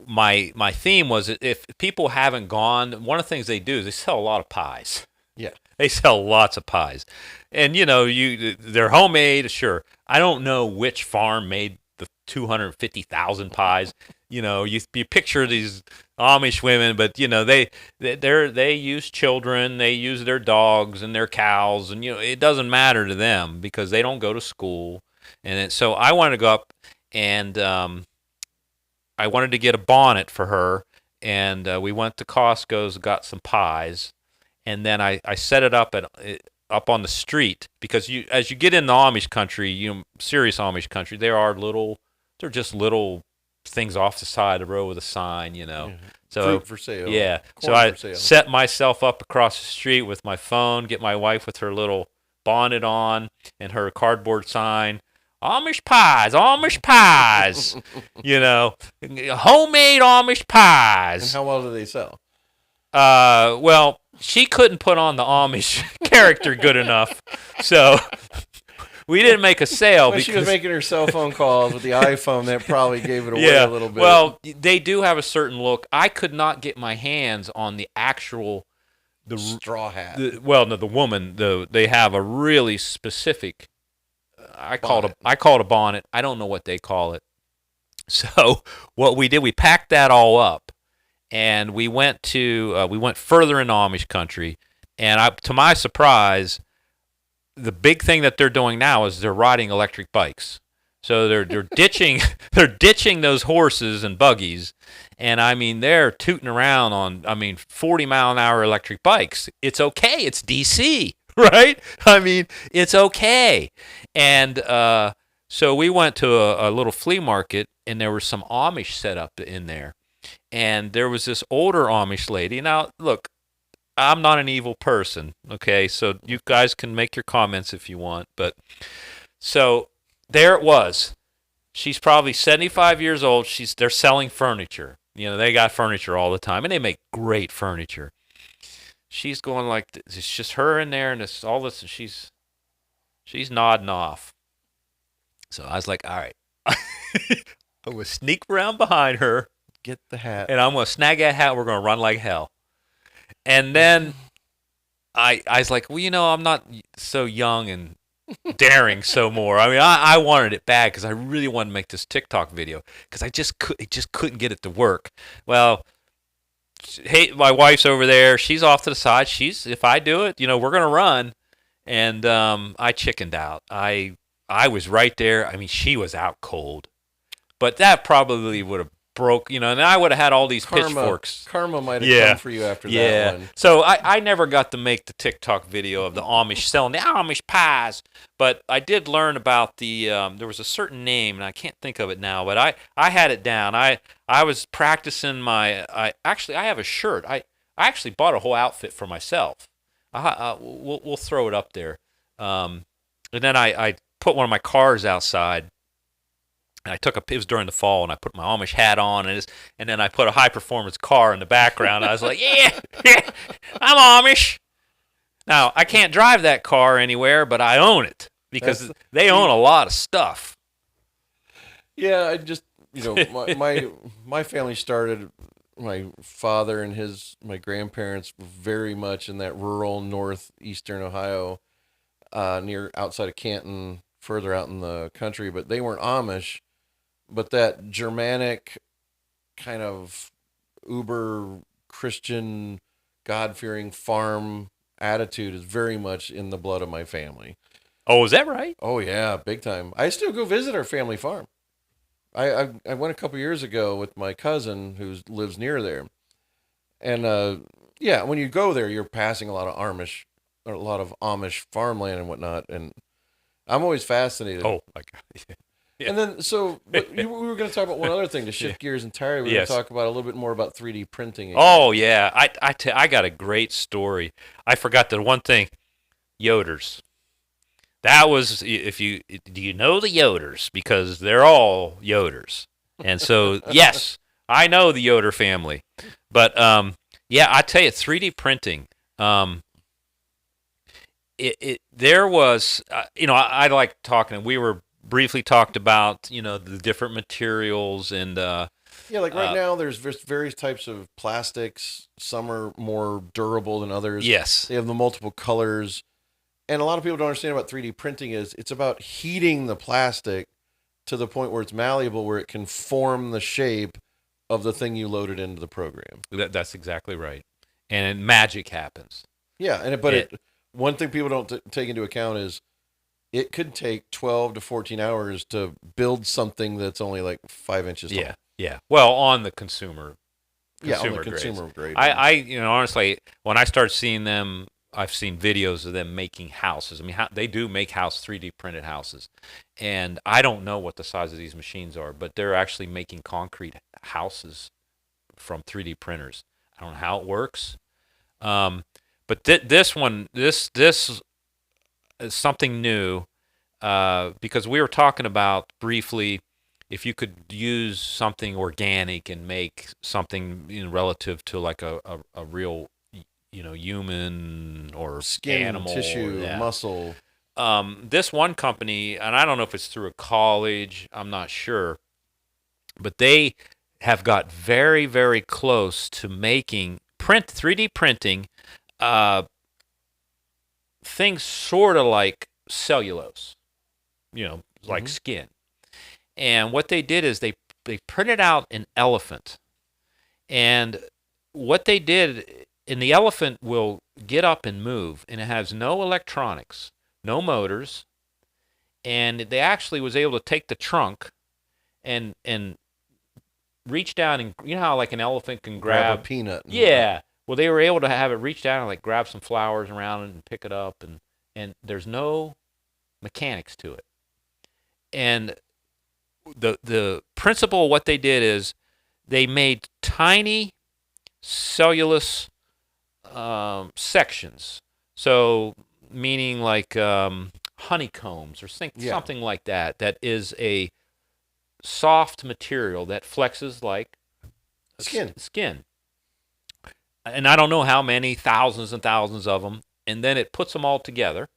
my theme was, if people haven't gone, one of the things they do is they sell a lot of pies. Yeah, they sell lots of pies, and they're homemade. Sure, I don't know which farm made the 250,000 pies. You picture these Amish women, but they use children, they use their dogs and their cows, and it doesn't matter to them because they don't go to school. And so I wanted to go up. And I wanted to get a bonnet for her, and we went to Costco's, got some pies, and then I set it up up on the street, because as you get in the Amish country, serious Amish country, they're just little things off the side of the road with a sign, So fruit for sale. Yeah. So I set myself up across the street with my phone, get my wife with her little bonnet on and her cardboard sign. Amish pies, homemade Amish pies. And how well do they sell? Well, she couldn't put on the Amish character good enough, so we didn't make a sale. When she was making her cell phone calls with the iPhone, that probably gave it away a little bit. Well, they do have a certain look. I could not get my hands on the actual straw hat. The woman. They have a really specific. I call it a bonnet. I don't know what they call it. So what we did, we packed that all up, and we went further in Amish country. And to my surprise, the big thing that they're doing now is they're riding electric bikes. So they're ditching those horses and buggies, and they're tooting around on 40-mile-an-hour electric bikes. It's okay. It's DC. Right? It's okay. And so we went to a little flea market, and there was some Amish set up in there. And there was this older Amish lady. Now, look, I'm not an evil person, okay? So you guys can make your comments if you want. But so there it was. She's probably 75 years old. They're selling furniture. They got furniture all the time, and they make great furniture. She's going like this. It's just her in there, and it's all this, and she's nodding off. So I was like, all right. I'm going to sneak around behind her. Get the hat. And I'm going to snag that hat. We're going to run like hell. And then I was like, well, I'm not so young and daring so more. I wanted it bad because I really wanted to make this TikTok video because I just couldn't get it to work. Well, hey, my wife's over there. She's off to the side. If I do it, we're going to run. And I chickened out. I was right there. She was out cold. But that probably would have broke, and I would have had all these pitchforks. Karma might have come for you after that one. So I never got to make the TikTok video of the Amish selling the Amish pies. But I did learn about there was a certain name, and I can't think of it now, but I had it down. I was practicing I have a shirt. I actually bought a whole outfit for myself. We'll throw it up there. And then I put one of my cars outside, and it was during the fall, and I put my Amish hat on, and then I put a high-performance car in the background. I was like, yeah, I'm Amish. Now, I can't drive that car anywhere, but I own it because they own a lot of stuff. Yeah, I just, my family started, my father and my grandparents were very much in that rural northeastern Ohio, outside of Canton, further out in the country, but they weren't Amish. But that Germanic kind of uber Christian, God-fearing farm attitude is very much in the blood of my family. Oh, is that right? Oh yeah, big time. I still go visit our family farm. I went a couple years ago with my cousin who lives near there, and yeah, when you go there, you're passing a lot of Amish farmland and whatnot, and I'm always fascinated. Oh my God. Yeah. And then, we were going to talk about one other thing to Yeah. shift gears entirely. We were going to Yes. talk about a little bit more about 3D printing again. Oh yeah. I got a great story. I forgot the one thing. Yoders. That was if you do you know the Yoders, because they're all Yoders, and so yes, I know the Yoder family, but yeah, I tell you, 3D printing. There was I like talking. We were briefly talked about the different materials and Yeah, like right now, there's various types of plastics. Some are more durable than others. yes, They have the multiple colors. And a lot of people don't understand about 3D printing is it's about heating the plastic to the point where it's malleable, where it can form the shape of the thing you loaded into the program. that's exactly right, and magic happens. Yeah, one thing people don't take into account is it could take 12 to 14 hours to build something that's only like 5 inches tall. Yeah. Well, on the consumer Yeah, on the grades. consumer grade. I honestly, when I started seeing them, I've seen videos of them making houses. I mean, they do make 3D printed houses, and I don't know what the size of these machines are, but they're actually making concrete houses from 3D printers. I don't know how it works, but this is something new, because we were talking about briefly if you could use something organic and make something relative to like a real human or Skin, animal, tissue, yeah. muscle. This one company, and I don't know if it's through a college, I'm not sure, but they have got very, very close to making 3D printing things sort of like cellulose, like skin. And what they did is they printed out an elephant, and what they did, and the elephant will get up and move, and it has no electronics, no motors, and they actually was able to take the trunk and reach down, and you know how like an elephant can grab a peanut. Yeah. Well, they were able to have it reach down and like grab some flowers around it and pick it up, and there's no mechanics to it. And the principle of what they did is they made tiny cellulose sections. So meaning like honeycombs or something like that. That is a soft material that flexes like skin. And I don't know how many, thousands and thousands of them. And then it puts them all together.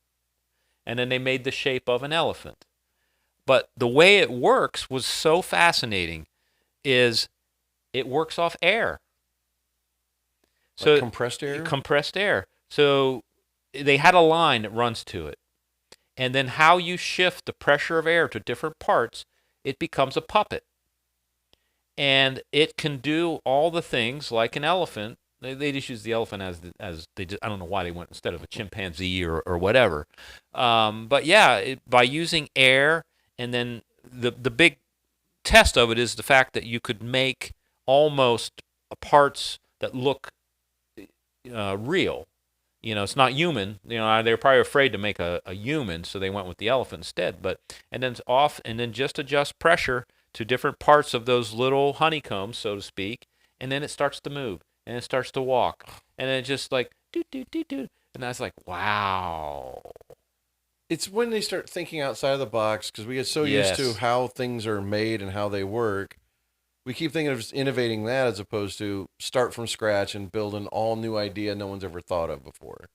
And then they made the shape of an elephant. But the way it works was so fascinating, is it works off air. So compressed air? Compressed air. So they had a line that runs to it. And then how you shift the pressure of air to different parts, it becomes a puppet. And it can do all the things like an elephant. They just use the elephant as they just, I don't know why they went instead of a chimpanzee or whatever. But yeah, by using air, and then the big test of it is the fact that you could make almost parts that look real. It's not human. They're probably afraid to make a human, so they went with the elephant instead. And then just adjust pressure to different parts of those little honeycombs, so to speak, and then it starts to move. And it starts to walk, and then it's just like do do do do, and I was like, wow. It's when they start thinking outside of the box, because we get so used to how things are made and how they work. We keep thinking of just innovating that as opposed to start from scratch and build an all new idea no one's ever thought of before.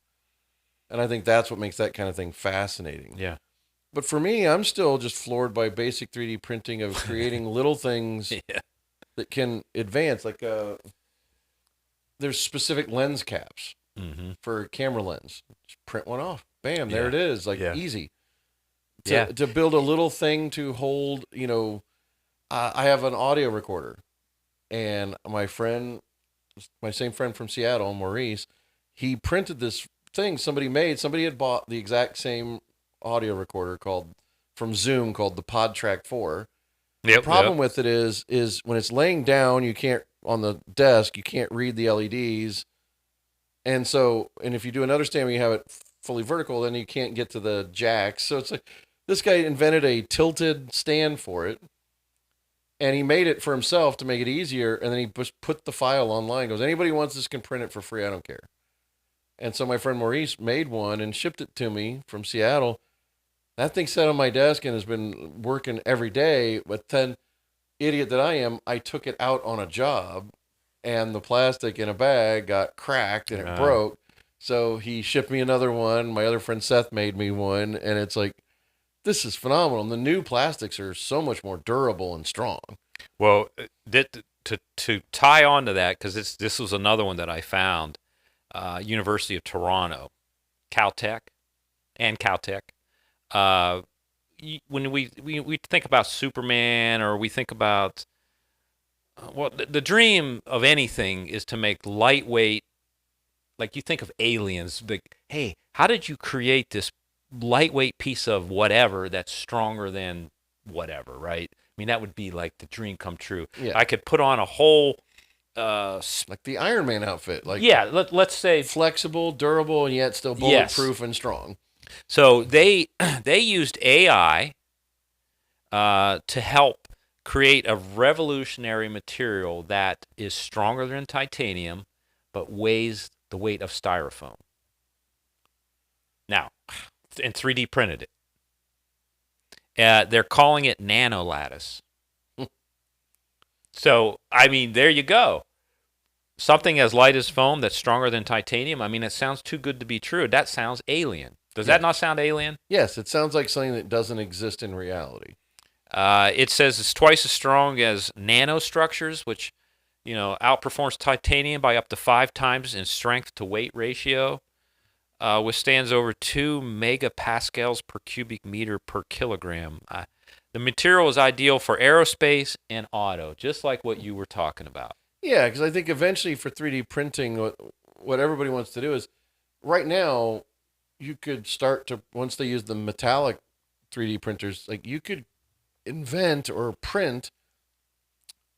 And I think that's what makes that kind of thing fascinating. Yeah. But for me, I'm still just floored by basic 3D printing of creating little things that can advance, like there's specific lens caps for camera lens. Just print one off. Bam, there it is. Like easy. To build a little thing to hold, I have an audio recorder. And my same friend from Seattle, Maurice, he printed this thing somebody had bought the exact same audio recorder from Zoom called the PodTrack 4. Yep, The problem yep. with it is when it's laying down, you can't on the desk, you can't read the LEDs, and if you do another stand where you have it fully vertical, then you can't get to the jacks. So it's like this guy invented a tilted stand for it, and he made it for himself to make it easier, and then he just put the file online. Goes, anybody who wants this can print it for free. I don't care. And so my friend Maurice made one and shipped it to me from Seattle. That thing sat on my desk and has been working every day. But then, idiot that I am, I took it out on a job, and the plastic in a bag got cracked and it broke. So he shipped me another one. My other friend Seth made me one, and it's like, this is phenomenal. And the new plastics are so much more durable and strong. Well, to tie on to that, because this was another one that I found, University of Toronto, Caltech, and Caltech. When we think about Superman, or we think about, well, the dream of anything is to make lightweight, like you think of aliens, like, hey, how did you create this lightweight piece of whatever that's stronger than whatever, right? I mean, that would be like the dream come true. Yeah. I could put on a whole, like the Iron Man outfit. Like, yeah, let's say flexible, durable, and yet still bulletproof and strong. So they used AI to help create a revolutionary material that is stronger than titanium, but weighs the weight of styrofoam. Now, and 3D printed it. They're calling it nanolattice. So, I mean, there you go. Something as light as foam that's stronger than titanium. I mean, it sounds too good to be true. That sounds alien. Does that not sound alien? Yes, it sounds like something that doesn't exist in reality. It says it's twice as strong as nanostructures, which, outperforms titanium by up to 5 times in strength to weight ratio. Withstands over 2 megapascals per cubic meter per kilogram. The material is ideal for aerospace and auto, just like what you were talking about. Yeah, because I think eventually for 3D printing, what everybody wants to do is, right now, you could start to, once they use the metallic 3D printers, like you could invent or print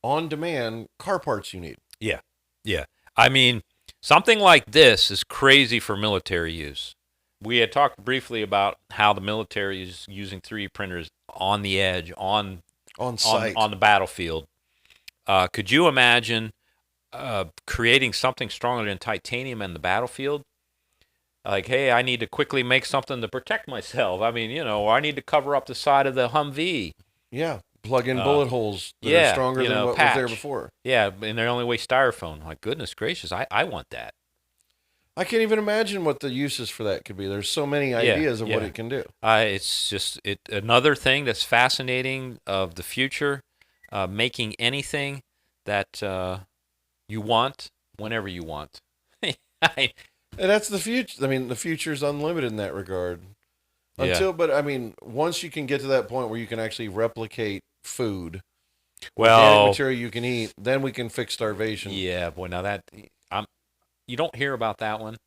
on demand car parts you need. Yeah, yeah. I mean, something like this is crazy for military use. We had talked briefly about how the military is using 3D printers on the edge, on site, on the battlefield. Could you imagine creating something stronger than titanium in the battlefield? Like, hey, I need to quickly make something to protect myself. I mean, I need to cover up the side of the Humvee. Yeah, plug in bullet holes that are stronger than what was there before. Yeah, and they only weigh styrofoam. Like, goodness gracious, I want that. I can't even imagine what the uses for that could be. There's so many ideas of what it can do. It's just another thing that's fascinating of the future, making anything that you want whenever you want. And that's the future. I mean, the future's unlimited in that regard. But I mean, once you can get to that point where you can actually replicate food, organic material you can eat, then we can fix starvation. Yeah, boy, now you don't hear about that one.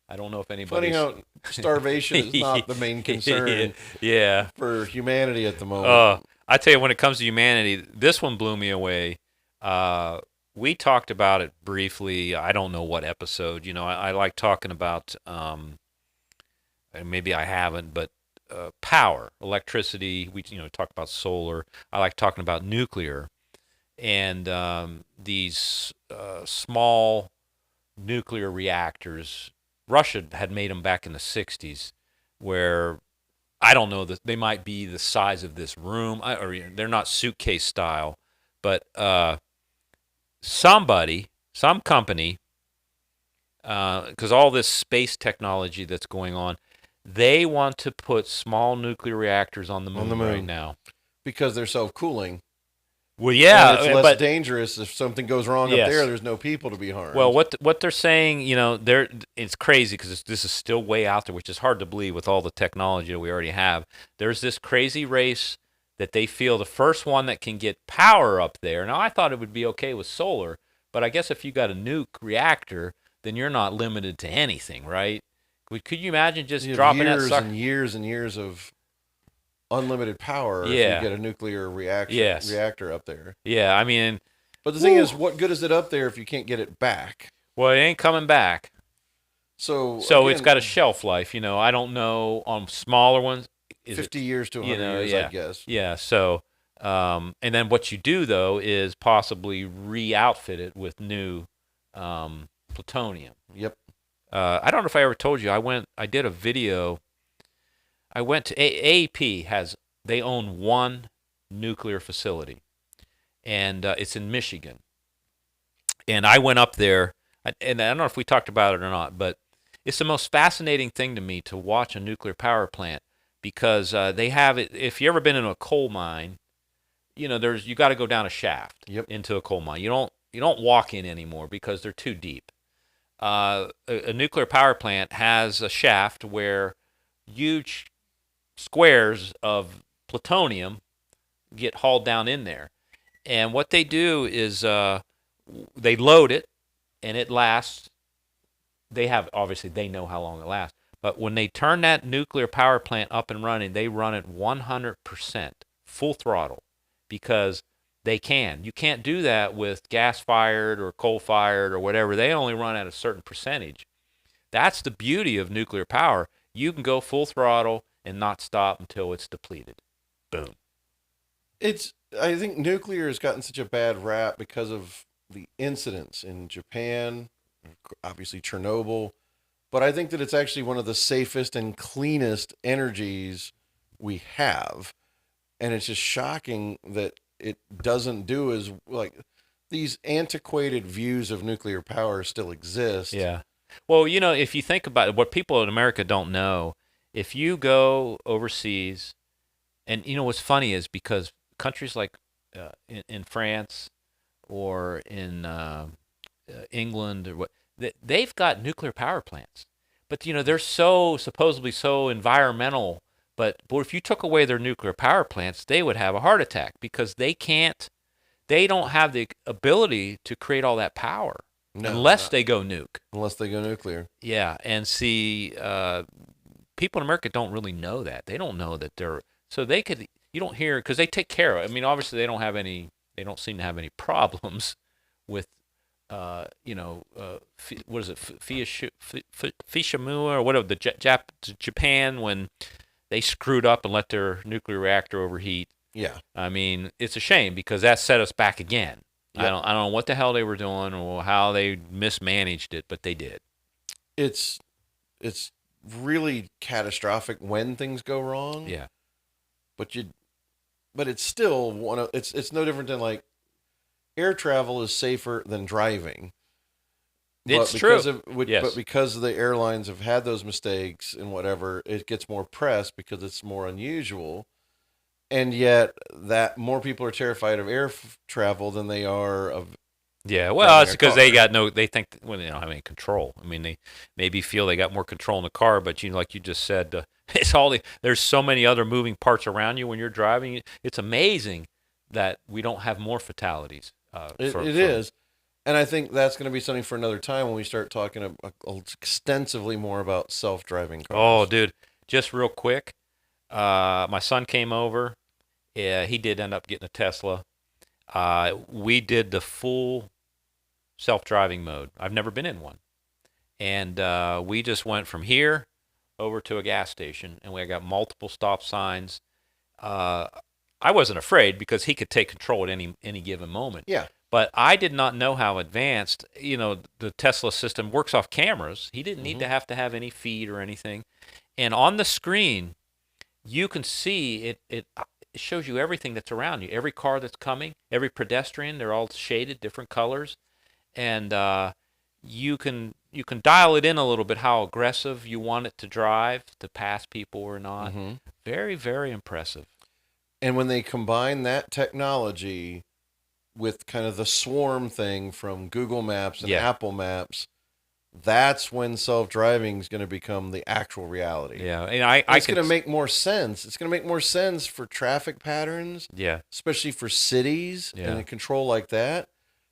I don't know if anybody. Funny how starvation is not the main concern. Yeah. For humanity at the moment. I tell you, when it comes to humanity, this one blew me away. We talked about it briefly. I don't know what episode. I like talking about. Maybe I haven't, but power, electricity. We talk about solar. I like talking about nuclear, and these small nuclear reactors. Russia had made them back in the 60s, where I don't know that they might be the size of this room, or they're not suitcase style, but some company, because all this space technology that's going on, they want to put small nuclear reactors on the moon right now. Because they're self-cooling. Well, yeah. And it's less dangerous if something goes wrong up there. There's no people to be harmed. Well, what they're saying, it's crazy because this is still way out there, which is hard to believe with all the technology that we already have. There's this crazy race that they feel the first one that can get power up there. Now, I thought it would be okay with solar, but I guess if you got a nuke reactor, then you're not limited to anything, right? Could you imagine just You have dropping that years sucker? and years and years of unlimited power if you Yeah. get a nuclear Yes. reactor up there. Yeah. I mean, But the thing whew, is, what good is it up there if you can't get it back? well, it ain't coming back. So So it's got a again, shelf life. I don't know on smaller ones. Is it 50 years to 100 years, Yeah, I'd guess. yeah. So, and then what you do though is possibly re-outfit it with new plutonium. Yep. I don't know if I ever told you. I did a video. I went to AAP they own one nuclear facility, and it's in Michigan. And I went up there, and I don't know if we talked about it or not, but it's the most fascinating thing to me to watch a nuclear power plant because they have it. If you ever been in a coal mine, you got to go down a shaft into a coal mine. You don't walk in anymore because they're too deep. A nuclear power plant has a shaft where huge squares of plutonium get hauled down in there. And what they do is they load it, and it lasts. Obviously they know how long it lasts. But when they turn that nuclear power plant up and running, they run it 100% full throttle because they can. You can't do that with gas-fired or coal-fired or whatever. They only run at a certain percentage. That's the beauty of nuclear power. You can go full throttle and not stop until it's depleted. Boom. I think nuclear has gotten such a bad rap because of the incidents in Japan, obviously Chernobyl, but I think that it's actually one of the safest and cleanest energies we have. And it's just shocking that it doesn't do as like these antiquated views of nuclear power still exist. Yeah. Well, if you think about it, what people in America don't know, if you go overseas, and what's funny is because countries like in France or in England or they've got nuclear power plants, but they're supposedly so environmental. But if you took away their nuclear power plants, they would have a heart attack because they don't have the ability to create all that power unless they go nuke. Unless they go nuclear. Yeah, and see, people in America don't really know that. They don't know that you don't hear, because they take care of it. I mean, obviously they don't seem to have any problems with, what is it, Fukushima or whatever, Japan when they screwed up and let their nuclear reactor overheat. Yeah. I mean, it's a shame because that set us back again. Yep. I don't know what the hell they were doing or how they mismanaged it, but they did. It's really catastrophic when things go wrong. Yeah. But it's still it's no different than like air travel is safer than driving. It's true. But because the airlines have had those mistakes and whatever, it gets more press because it's more unusual. And yet that more people are terrified of air travel than they are of. Yeah, well, it's because they think they don't have any control. I mean, they maybe feel they got more control in the car, but like you just said, there's so many other moving parts around you when you're driving. It's amazing that we don't have more fatalities. It is. And I think that's going to be something for another time when we start talking extensively more about self-driving cars. Oh, dude, just real quick, my son came over. Yeah, he did end up getting a Tesla. We did the full self-driving mode. I've never been in one. And we just went from here over to a gas station, and we got multiple stop signs. I wasn't afraid because he could take control at any given moment. Yeah. But I did not know how advanced, the Tesla system works off cameras. He didn't need to have any feed or anything. And on the screen, you can see it shows you everything that's around you. Every car that's coming, every pedestrian, they're all shaded, different colors. And you can dial it in a little bit how aggressive you want it to drive, to pass people or not. Mm-hmm. Very, very impressive. And when they combine that technology with kind of the swarm thing from Google Maps and Apple Maps, that's when self-driving is going to become the actual reality. Yeah, and it's going to make more sense. It's going to make more sense for traffic patterns. Yeah, especially for cities and a control like that.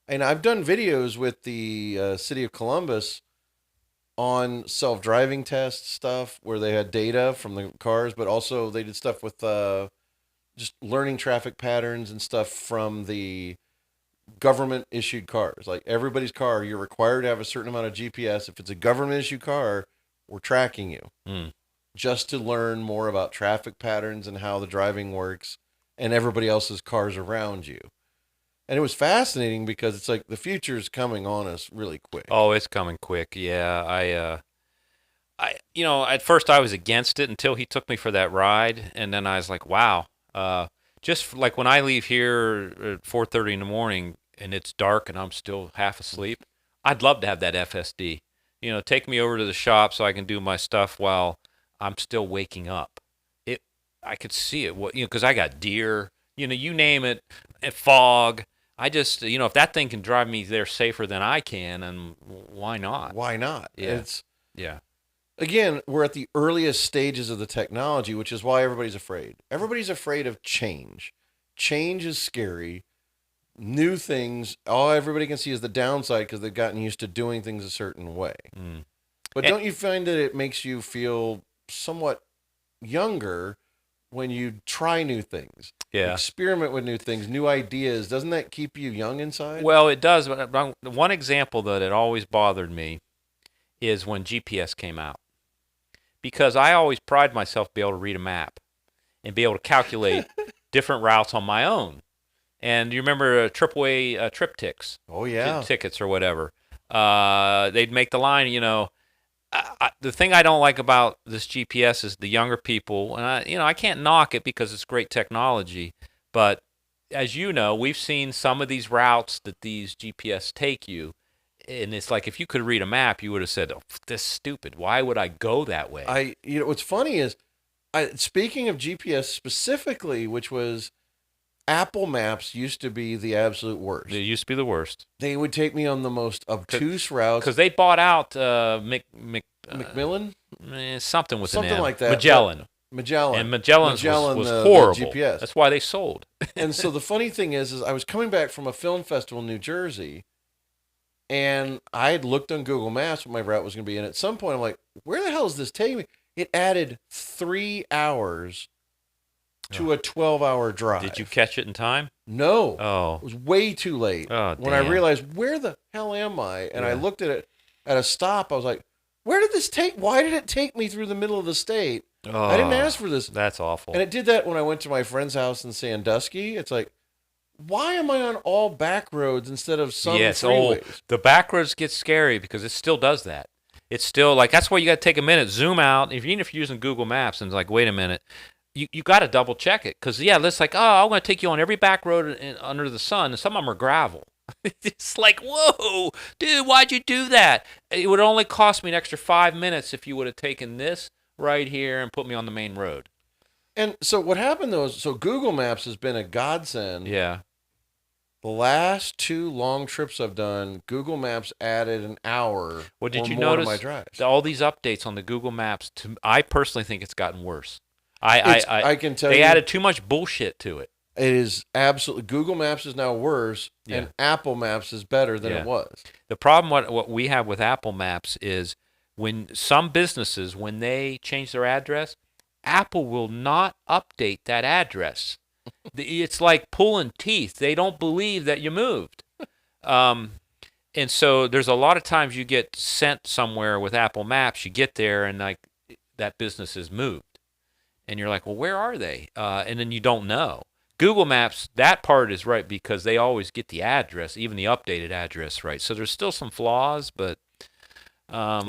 And I've done videos with the city of Columbus on self-driving test stuff where they had data from the cars, but also they did stuff with just learning traffic patterns and stuff from the government issued cars. Like everybody's car, you're required to have a certain amount of GPS. If it's a government issued car, we're tracking you just to learn more about traffic patterns and how the driving works and everybody else's cars around you. And it was fascinating because it's like the future is coming on us really quick. Oh, it's coming quick. Yeah, at first I was against it until he took me for that ride, and then I was like, wow. Just like when I leave here at 4:30 in the morning and it's dark and I'm still half asleep, I'd love to have that FSD. Take me over to the shop so I can do my stuff while I'm still waking up. I could see it, because I got deer, you name it, and fog. I just, if that thing can drive me there safer than I can, and why not? Why not? Yeah. Again, we're at the earliest stages of the technology, which is why everybody's afraid. Everybody's afraid of change. Change is scary. New things, all everybody can see is the downside because they've gotten used to doing things a certain way. But don't you find that it makes you feel somewhat younger when you try new things? Yeah. Experiment with new things, new ideas. Doesn't that keep you young inside? Well, it does. But one example that it always bothered me is when GPS came out. Because I always pride myself to be able to read a map and be able to calculate different routes on my own. And you remember AAA triptychs? Oh, yeah. Tickets or whatever. They'd make the line, the thing I don't like about this GPS is the younger people, and I can't knock it because it's great technology, but as you know, we've seen some of these routes that these GPS take you, and it's like if you could read a map, you would have said, "Oh, this is stupid. Why would I go that way?" What's funny is, speaking of GPS specifically, which was Apple Maps used to be the absolute worst. It used to be the worst. They would take me on the most obtuse routes. Because they bought out Macmillan? Something with something an M. like that. Magellan. Magellan. And Magellan was horrible. The GPS. That's why they sold. And so the funny thing is I was coming back from a film festival in New Jersey, and I had looked on Google Maps what my route was going to be. And at some point, I'm like, where the hell is this taking me? It added 3 hours to a 12-hour drive. Did you catch it in time? No. Oh. It was way too late. Oh, when I realized, where the hell am I? And I looked at it at a stop. I was like, where did this take? Why did it take me through the middle of the state? Oh, I didn't ask for this. That's awful. And it did that when I went to my friend's house in Sandusky. It's like, why am I on all back roads instead of some freeways? The back roads get scary because it still does that. It's still like, that's why you got to take a minute, zoom out. Even if you're using Google Maps and it's like, wait a minute, you got to double check it. Because, it's like, I'm going to take you on every back road under the sun. And some of them are gravel. It's like, whoa, dude, why'd you do that? It would only cost me an extra 5 minutes if you would have taken this right here and put me on the main road. And so what happened, though, is Google Maps has been a godsend. Yeah. The last 2 long trips I've done, Google Maps added an hour did you more notice to my drives. All these updates on the Google Maps, I personally think it's gotten worse. I can tell you. They added too much bullshit to it. It is absolutely, Google Maps is now worse, and Apple Maps is better than it was. The problem, what we have with Apple Maps is when some businesses, when they change their address, Apple will not update that address. It's like pulling teeth. They don't believe that you moved. And so there's a lot of times you get sent somewhere with Apple Maps, you get there, and like that business is moved. And you're like, well, where are they? And then you don't know. Google Maps, that part is right because they always get the address, even the updated address right. So there's still some flaws, but I'm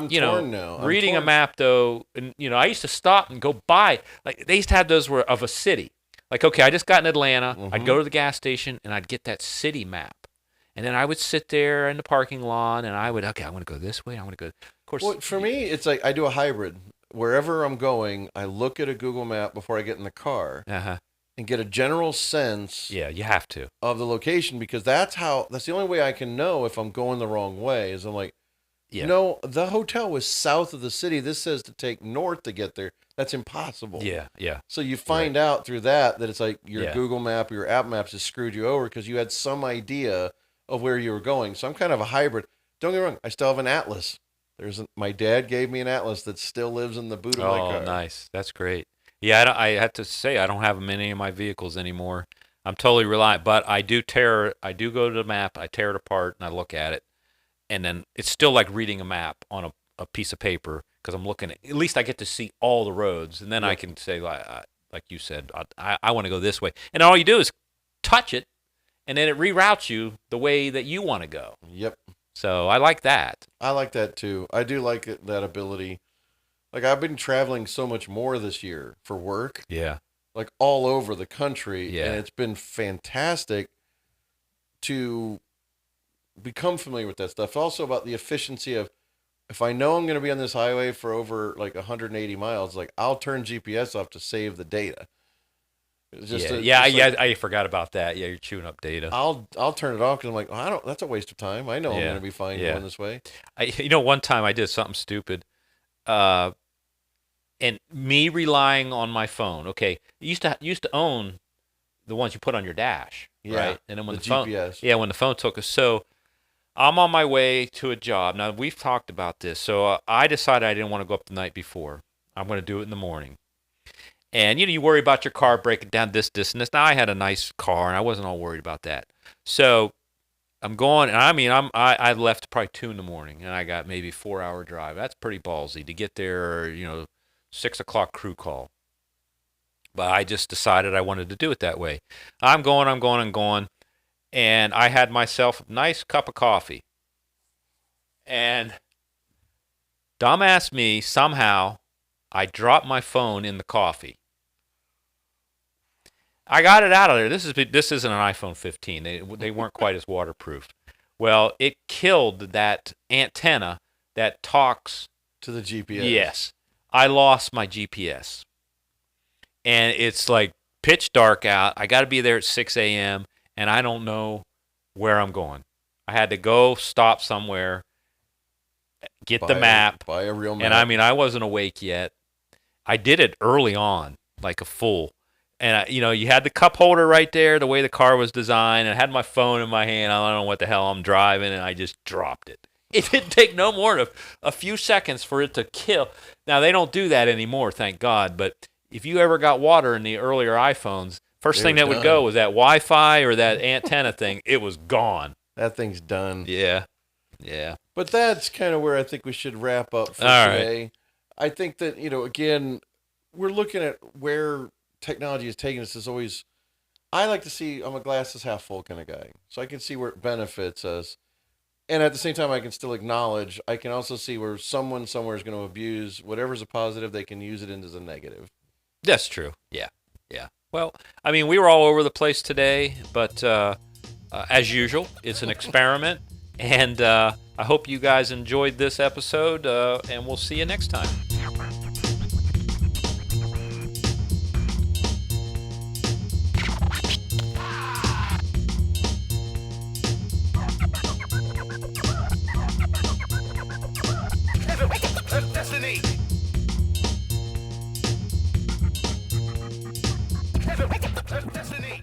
torn now. Reading a map though, and I used to stop and go by. Like they used to have those where of a city. Like, okay, I just got in Atlanta. Mm-hmm. I'd go to the gas station and I'd get that city map. And then I would sit there in the parking lot and I want to go this way. I want to go. Of course. Well, for me, it's like I do a hybrid. Wherever I'm going, I look at a Google map before I get in the car and get a general sense. Yeah, you have to. Of the location, because that's the only way I can know if I'm going the wrong way is I'm like, no, the hotel was south of the city. This says to take north to get there. That's impossible. Yeah. So you find out through that it's like your Google map or your app maps has screwed you over because you had some idea of where you were going. So I'm kind of a hybrid. Don't get me wrong. I still have an atlas. My dad gave me an atlas that still lives in the boot of my Oh, car. nice. That's great. Yeah, I have to say I don't have them in any of my vehicles anymore. I'm totally reliant, but I do go to the map, I tear it apart, and I look at it, and then it's still like reading a map on a piece of paper because I'm looking at least I get to see all the roads, and then I Yep. can say like you said, I want to go this way, and all you do is touch it, and then it reroutes you the way that you want to go. Yep. So I like that. I like that too. I do like that ability. Like I've been traveling so much more this year for work, Yeah. like all over the country, Yeah. and it's been fantastic to become familiar with that stuff. Also about the efficiency of if I know I'm going to be on this highway for over like 180 miles, like I'll turn GPS off to save the data. It's just I forgot about that. Yeah, you're chewing up data. I'll turn it off because I'm like, oh, I don't. That's a waste of time. I know I'm Yeah. going to be fine Yeah. going this way. One time I did something stupid, and me relying on my phone. Okay, you used to own the ones you put on your dash, Yeah, right? And then when the the phone, GPS. yeah, when the phone took us. So I'm on my way to a job. Now we've talked about this. So I decided I didn't want to go up the night before. I'm going to do it in the morning. And you worry about your car breaking down this, and this. Now I had a nice car, and I wasn't all worried about that. So I'm going, and I left probably 2 in the morning, and I got maybe 4-hour drive. That's pretty ballsy to get there. 6 o'clock crew call. But I just decided I wanted to do it that way. I'm going, and I had myself a nice cup of coffee. And dumbass me, somehow, I dropped my phone in the coffee. I got it out of there. This isn't an iPhone 15. They weren't quite as waterproof. Well, it killed that antenna that talks To the GPS. Yes. I lost my GPS. And it's like pitch dark out. I got to be there at 6 a.m. and I don't know where I'm going. I had to go stop somewhere, get the map. Buy a real map. And I wasn't awake yet. I did it early on, like a fool. And, you had the cup holder right there, the way the car was designed. And I had my phone in my hand. I don't know what the hell I'm driving, and I just dropped it. It didn't take no more than a few seconds for it to kill. Now, they don't do that anymore, thank God. But if you ever got water in the earlier iPhones, first thing that would go was that Wi-Fi or that antenna thing. It was gone. That thing's done. Yeah. Yeah. But that's kind of where I think we should wrap up for All today. right. I think that, again, we're looking at where technology is taking us. Is always, I like to see, I'm a glasses half full kind of guy. So I can see where it benefits us. And at the same time, I can still acknowledge, I can also see where someone somewhere is going to abuse whatever's a positive, they can use it into a negative. That's true. Yeah. Yeah. Well, we were all over the place today, but as usual, it's an experiment. And I hope you guys enjoyed this episode, and we'll see you next time. Destiny! Destiny!